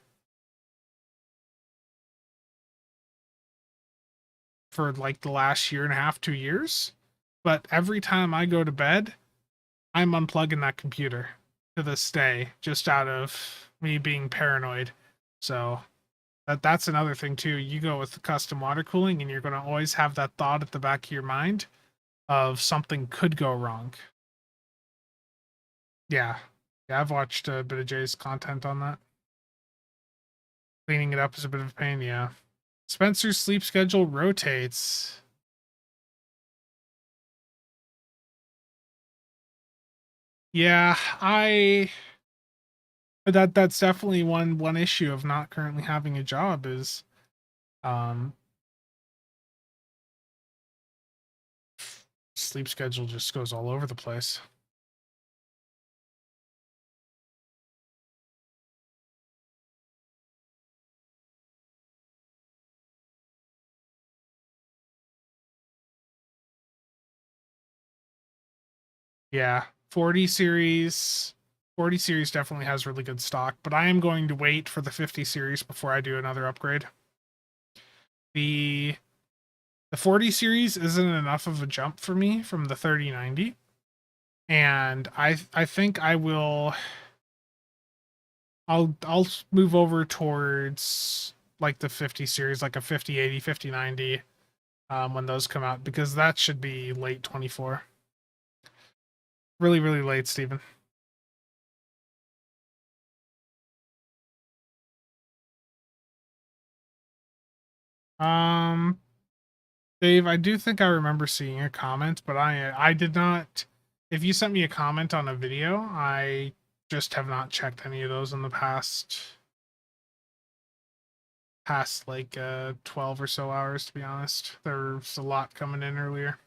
like the last year and a half, 2 years. But every time I go to bed, I'm unplugging that computer to this day, just out of me being paranoid. So that's another thing too. You go with custom water cooling, and you're going to always have that thought at the back of your mind of something could go wrong. Yeah. Yeah, I've watched a bit of Jay's content on that. Cleaning it up is a bit of a pain, yeah. Spencer's sleep schedule rotates. Yeah, that's definitely one issue of not currently having a job is um sleep schedule just goes all over the place. Yeah, 40 series 40 series definitely has really good stock, but I am going to wait for the 50 series before I do another upgrade. The 40 series isn't enough of a jump for me from the 3090, and I think I'll move over towards like the 50 series, like a 5080, 5090, when those come out, because that should be late 24. Really, really late, Steven. Um, Dave, I do think I remember seeing a comment, but I did not. If you sent me a comment on a video, I just have not checked any of those in the past like 12 or so hours, to be honest. There's a lot coming in earlier.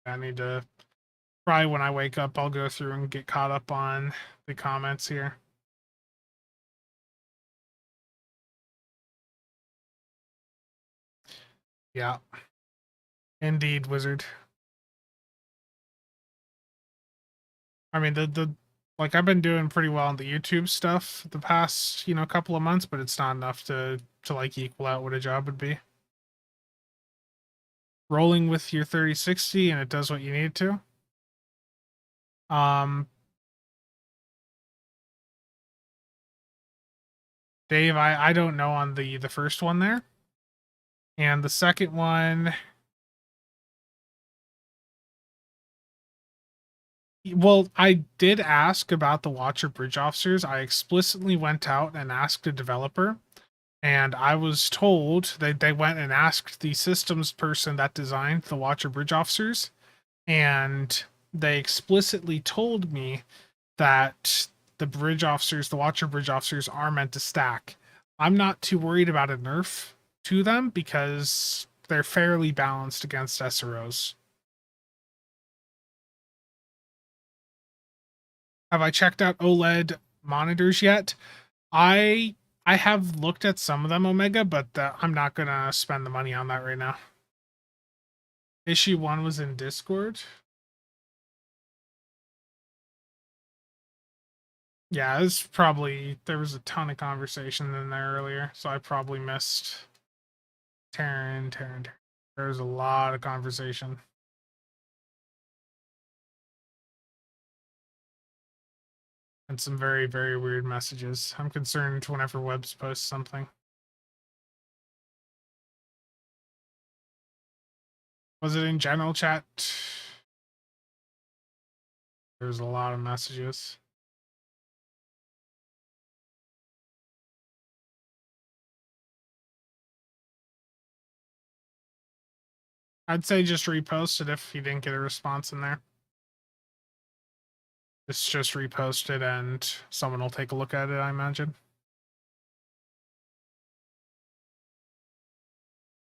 I need to, probably when I wake up, I'll go through and get caught up on the comments here. Yeah. Indeed, wizard. I mean, the like I've been doing pretty well on the YouTube stuff the past, couple of months, but it's not enough to like equal out what a job would be. Rolling with your 3060 and it does what you need to. Um Dave, I don't know on the first one there. And the second one, Well, I did ask about the Watcher Bridge officers. I explicitly went out and asked a developer, and I was told they went and asked the systems person that designed the Watcher Bridge officers, and they explicitly told me that the Watcher Bridge officers are meant to stack. I'm not too worried about a nerf to them because they're fairly balanced against SROs. Have I checked out OLED monitors yet? I I have looked at some of them, Omega, but I'm not gonna spend the money on that right now. Issue 1 was in Discord. Yeah, there was a ton of conversation in there earlier, so I probably missed Taryn. There was a lot of conversation. And some very, very weird messages. I'm concerned whenever Webs posts something. Was it in general chat? There's a lot of messages. I'd say just repost it if you didn't get a response in there. It's just reposted and someone will take a look at it, I imagine.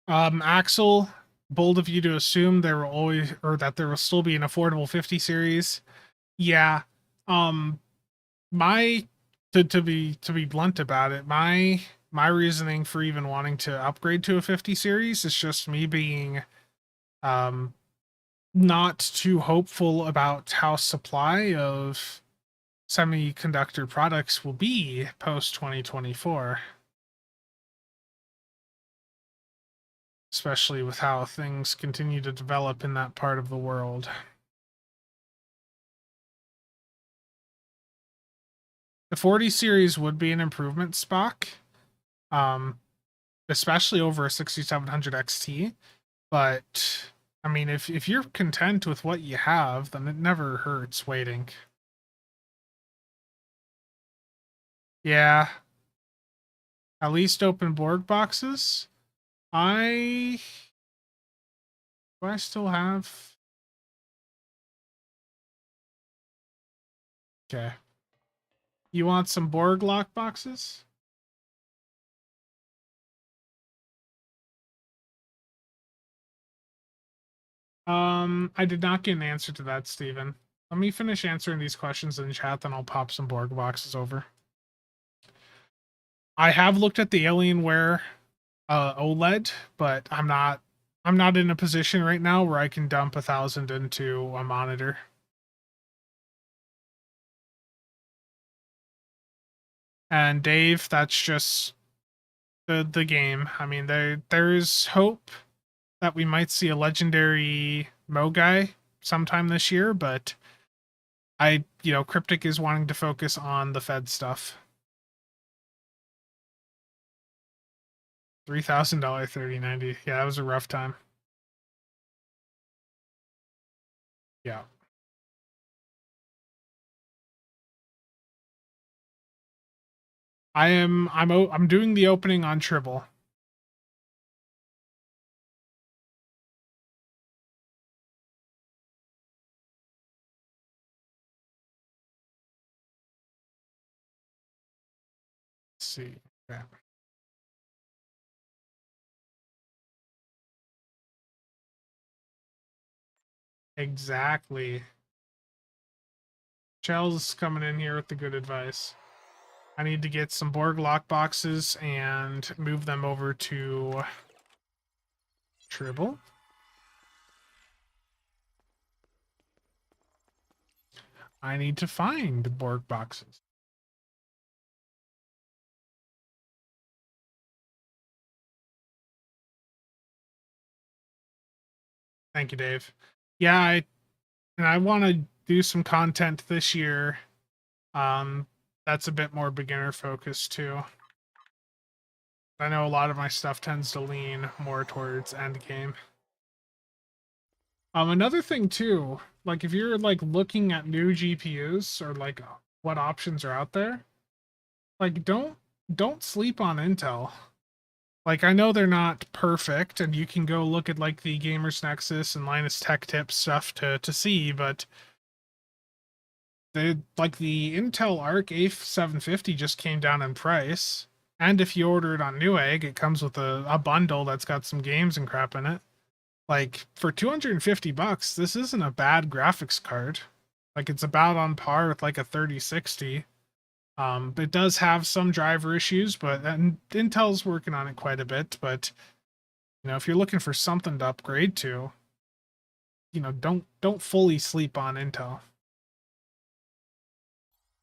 Axel, bold of you to assume there will always, or that there will still be an affordable 50 series. Yeah. Um, my to be blunt about it, my reasoning for even wanting to upgrade to a 50 series is just me being um not too hopeful about how supply of semiconductor products will be post 2024, especially with how things continue to develop in that part of the world. The 40 series would be an improvement, Spock, especially over a 6700 XT. But I mean, if you're content with what you have, then it never hurts waiting. Yeah, at least open Borg boxes. Do I still have? Okay. You want some Borg lock boxes? I did not get an answer to that, Steven. Let me finish answering these questions in chat, then I'll pop some Borg boxes over. I have looked at the Alienware OLED, but I'm not in a position right now where I can dump 1,000 into a monitor. And Dave, that's just the game. I mean, there is hope that we might see a legendary Mo guy sometime this year, but Cryptic is wanting to focus on the Fed stuff. $3,000 3090. Yeah, that was a rough time. Yeah. I'm doing the opening on Tribble. Let's see. Okay. Exactly. Chell's coming in here with the good advice. I need to get some Borg lock boxes and move them over to Tribble. I need to find Borg boxes. Thank you, Dave. Yeah, I want to do some content this year. That's a bit more beginner focused too. I know a lot of my stuff tends to lean more towards end game. Another thing too, like if you're like looking at new GPUs or like what options are out there, like don't sleep on Intel. Like I know they're not perfect, and you can go look at like the Gamers Nexus and Linus Tech Tips stuff to see, but they like the Intel Arc A750 just came down in price. And if you order it on Newegg, it comes with a bundle that's got some games and crap in it. Like for $250, this isn't a bad graphics card. Like it's about on par with like a 3060. It does have some driver issues, but and Intel's working on it quite a bit. But you know, if you're looking for something to upgrade to, you know, don't fully sleep on Intel.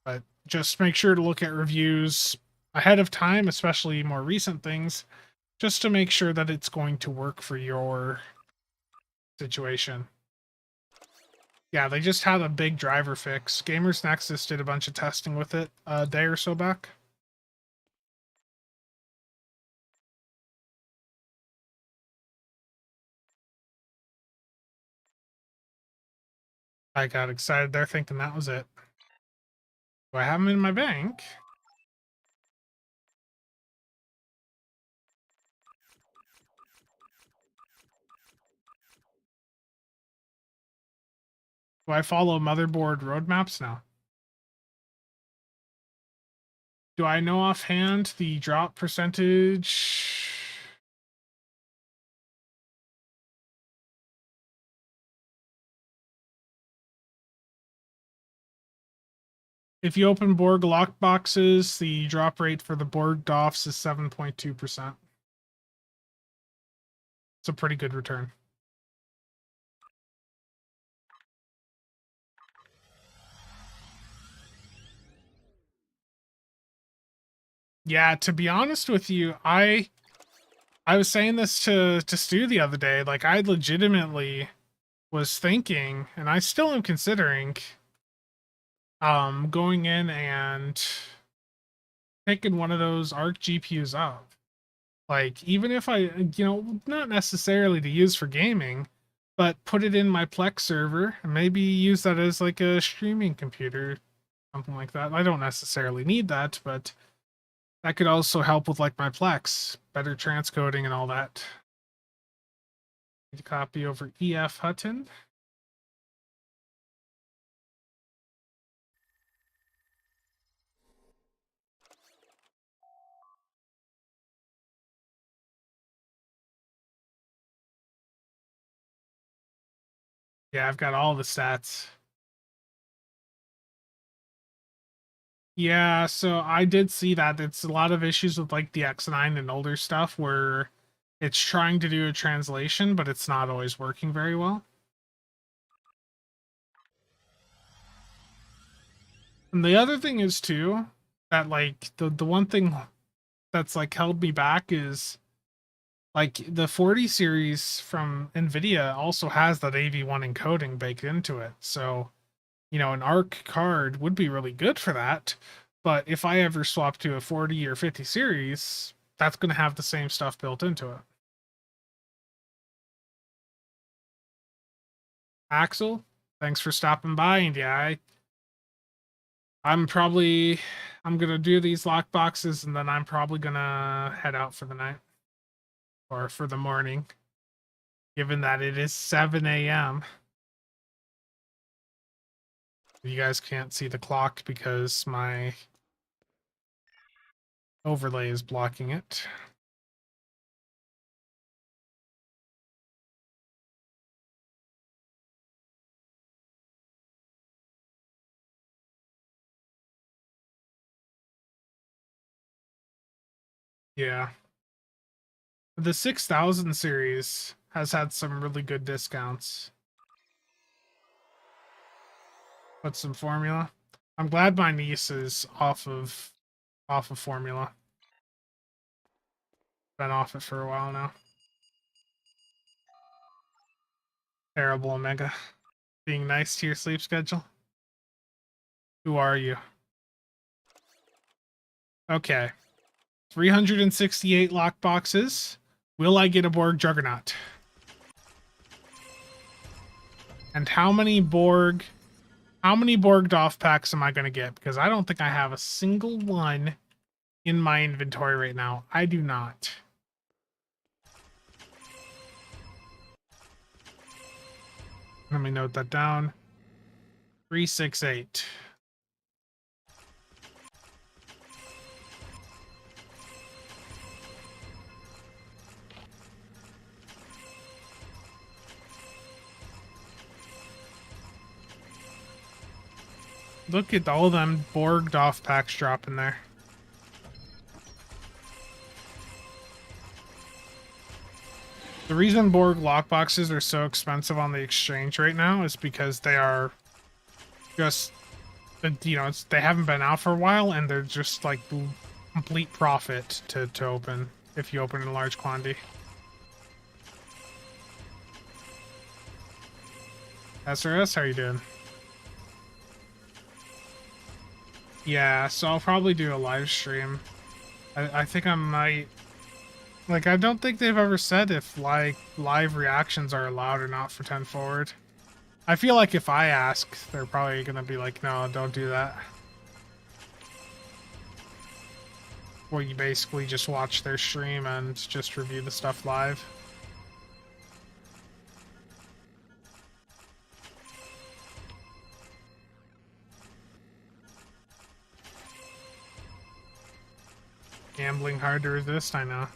But just make sure to look at reviews ahead of time, especially more recent things, just to make sure that it's going to work for your situation. Yeah, they just had a big driver fix. Gamers Nexus did a bunch of testing with it a day or so back. I got excited there thinking that was it. Do I have them in my bank? Do I follow motherboard roadmaps now? Do I know offhand the drop percentage? If you open Borg lockboxes, the drop rate for the Borg DOFs is 7.2%. It's a pretty good return. Yeah, to be honest with you, I was saying this to Stu the other day. Like I legitimately was thinking, and I still am considering, going in and picking one of those Arc GPUs up. Like even if I, you know, not necessarily to use for gaming, but put it in my Plex server and maybe use that as like a streaming computer, something like that. I don't necessarily need that, but that could also help with like my Plex, better transcoding and all that. Need to copy over EF Hutton. Yeah, I've got all the stats. Yeah, so I did see that. It's a lot of issues with like the X9 and older stuff where it's trying to do a translation, but it's not always working very well. And the other thing is too that like the one thing that's like held me back is like the 40 series from Nvidia also has that AV1 encoding baked into it. So, you know, an ARC card would be really good for that. But if I ever swap to a 40 or 50 series, that's going to have the same stuff built into it. Axel, thanks for stopping by. And yeah, I'm gonna do these lock boxes and then I'm probably gonna head out for the night or for the morning, given that it is 7 a.m. You guys can't see the clock because my overlay is blocking it. Yeah. The 6000 series has had some really good discounts. Put some formula. I'm glad my niece is off of formula. Been off it for a while now. Terrible Omega. Being nice to your sleep schedule. Who are you? Okay. 368 lockboxes. Will I get a Borg Juggernaut? And how many Borg DOF packs am I going to get? Because I don't think I have a single one in my inventory right now. I do not. Let me note that down. 368. Look at all them Borg DOF packs dropping there. The reason Borg lockboxes are so expensive on the exchange right now is because they are just, you know, they haven't been out for a while, and they're just like complete profit to open if you open in a large quantity. SRS, how are you doing? Yeah, so I'll probably do a live stream. I think I might. Like, I don't think they've ever said if like live reactions are allowed or not for 10 forward. I feel like if I ask, they're probably gonna be like, no, don't do that. Where you basically just watch their stream and just review the stuff live. Gambling hard to resist, I know.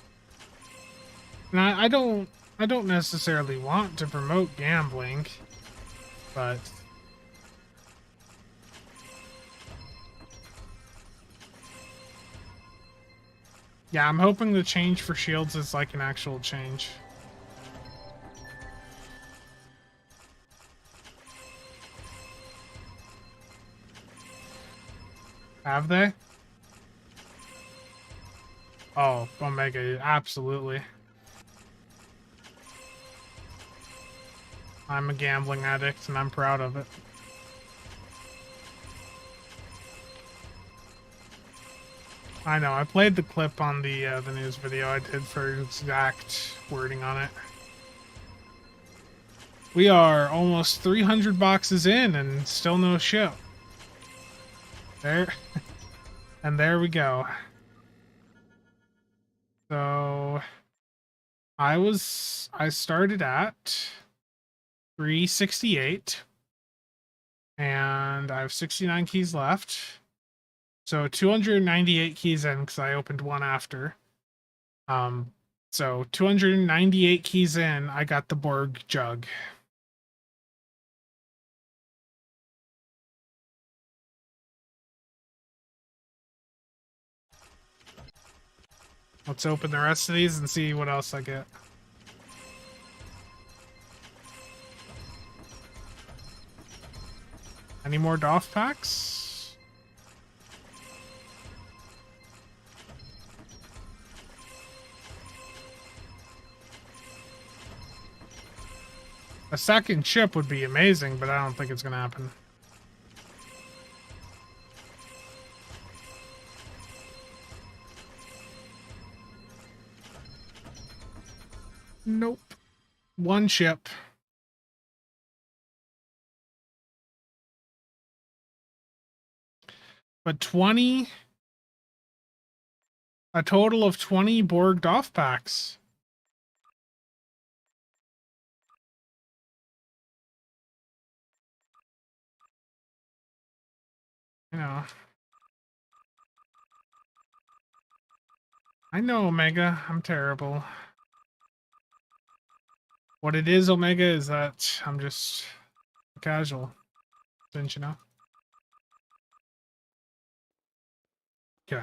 And I don't necessarily want to promote gambling, but yeah, I'm hoping the change for shields is like an actual change. Have they? Oh, Omega, absolutely. I'm a gambling addict and I'm proud of it. I know, I played the clip on the news video I did for exact wording on it. We are almost 300 boxes in and still no ship. There. And there we go. So I started at 368 and I have 69 keys left. So 298 keys in because I opened one after. So 298 keys in, I got the Borg jug. Let's open the rest of these and see what else I get. Any more DOF packs? A second ship would be amazing, but I don't think it's gonna happen. Nope. One ship. But 20... A total of 20 Borg DOF packs. You know. I know, Omega. I'm terrible. What it is, Omega, is that I'm just casual. Didn't you know? Okay.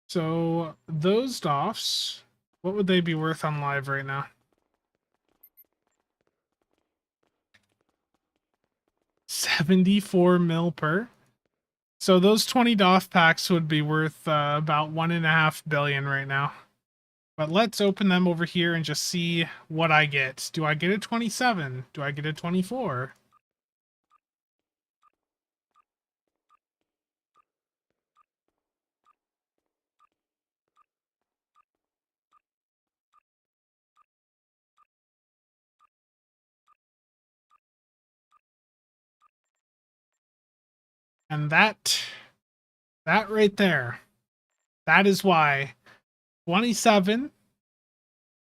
So those DOFs, what would they be worth on live right now? 74 mil per. So those 20 DOF packs would be worth about 1.5 billion right now. But let's open them over here and just see what I get. Do I get a 27? Do I get a 24? And that right there, that is why 27,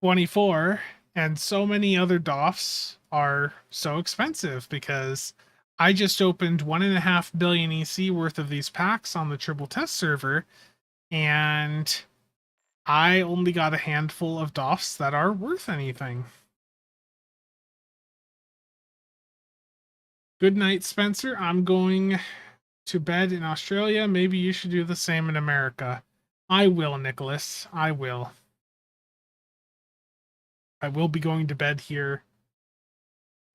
24, and so many other DOFs are so expensive, because I just opened 1.5 billion EC worth of these packs on the Tribble test server, and I only got a handful of DOFs that are worth anything. Good night, Spencer. I'm going to bed in Australia. Maybe you should do the same in America. I will, Nicholas. I will. I will be going to bed here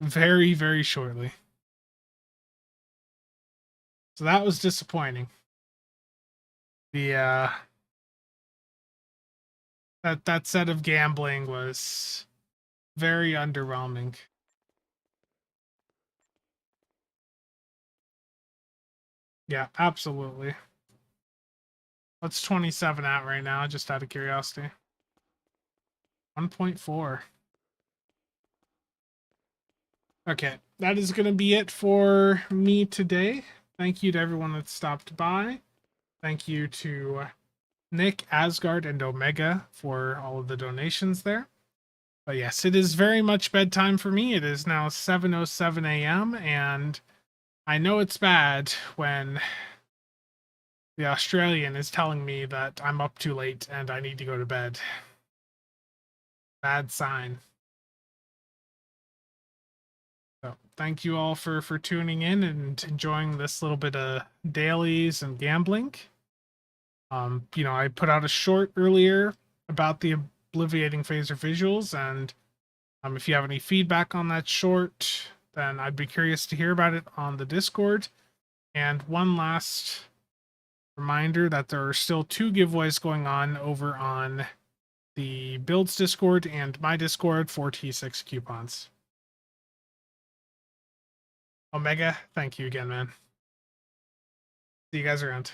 very, very shortly. So that was disappointing. The that set of gambling was very underwhelming. Yeah, absolutely. What's 27 at right now, just out of curiosity? 1.4. Okay, that is going to be it for me today. Thank you to everyone that stopped by. Thank you to Nick, Asgard, and Omega for all of the donations there. But yes, it is very much bedtime for me. It is now 7:07 a.m. and I know it's bad when the Australian is telling me that I'm up too late and I need to go to bed. Bad sign. So thank you all for tuning in and enjoying this little bit of dailies and gambling. You know, I put out a short earlier about the obliviating phaser visuals, and if you have any feedback on that short, then I'd be curious to hear about it on the Discord. And one last reminder that there are still 2 giveaways going on over on the Builds Discord and my Discord for T6 coupons. Omega, thank you again, man. See you guys around.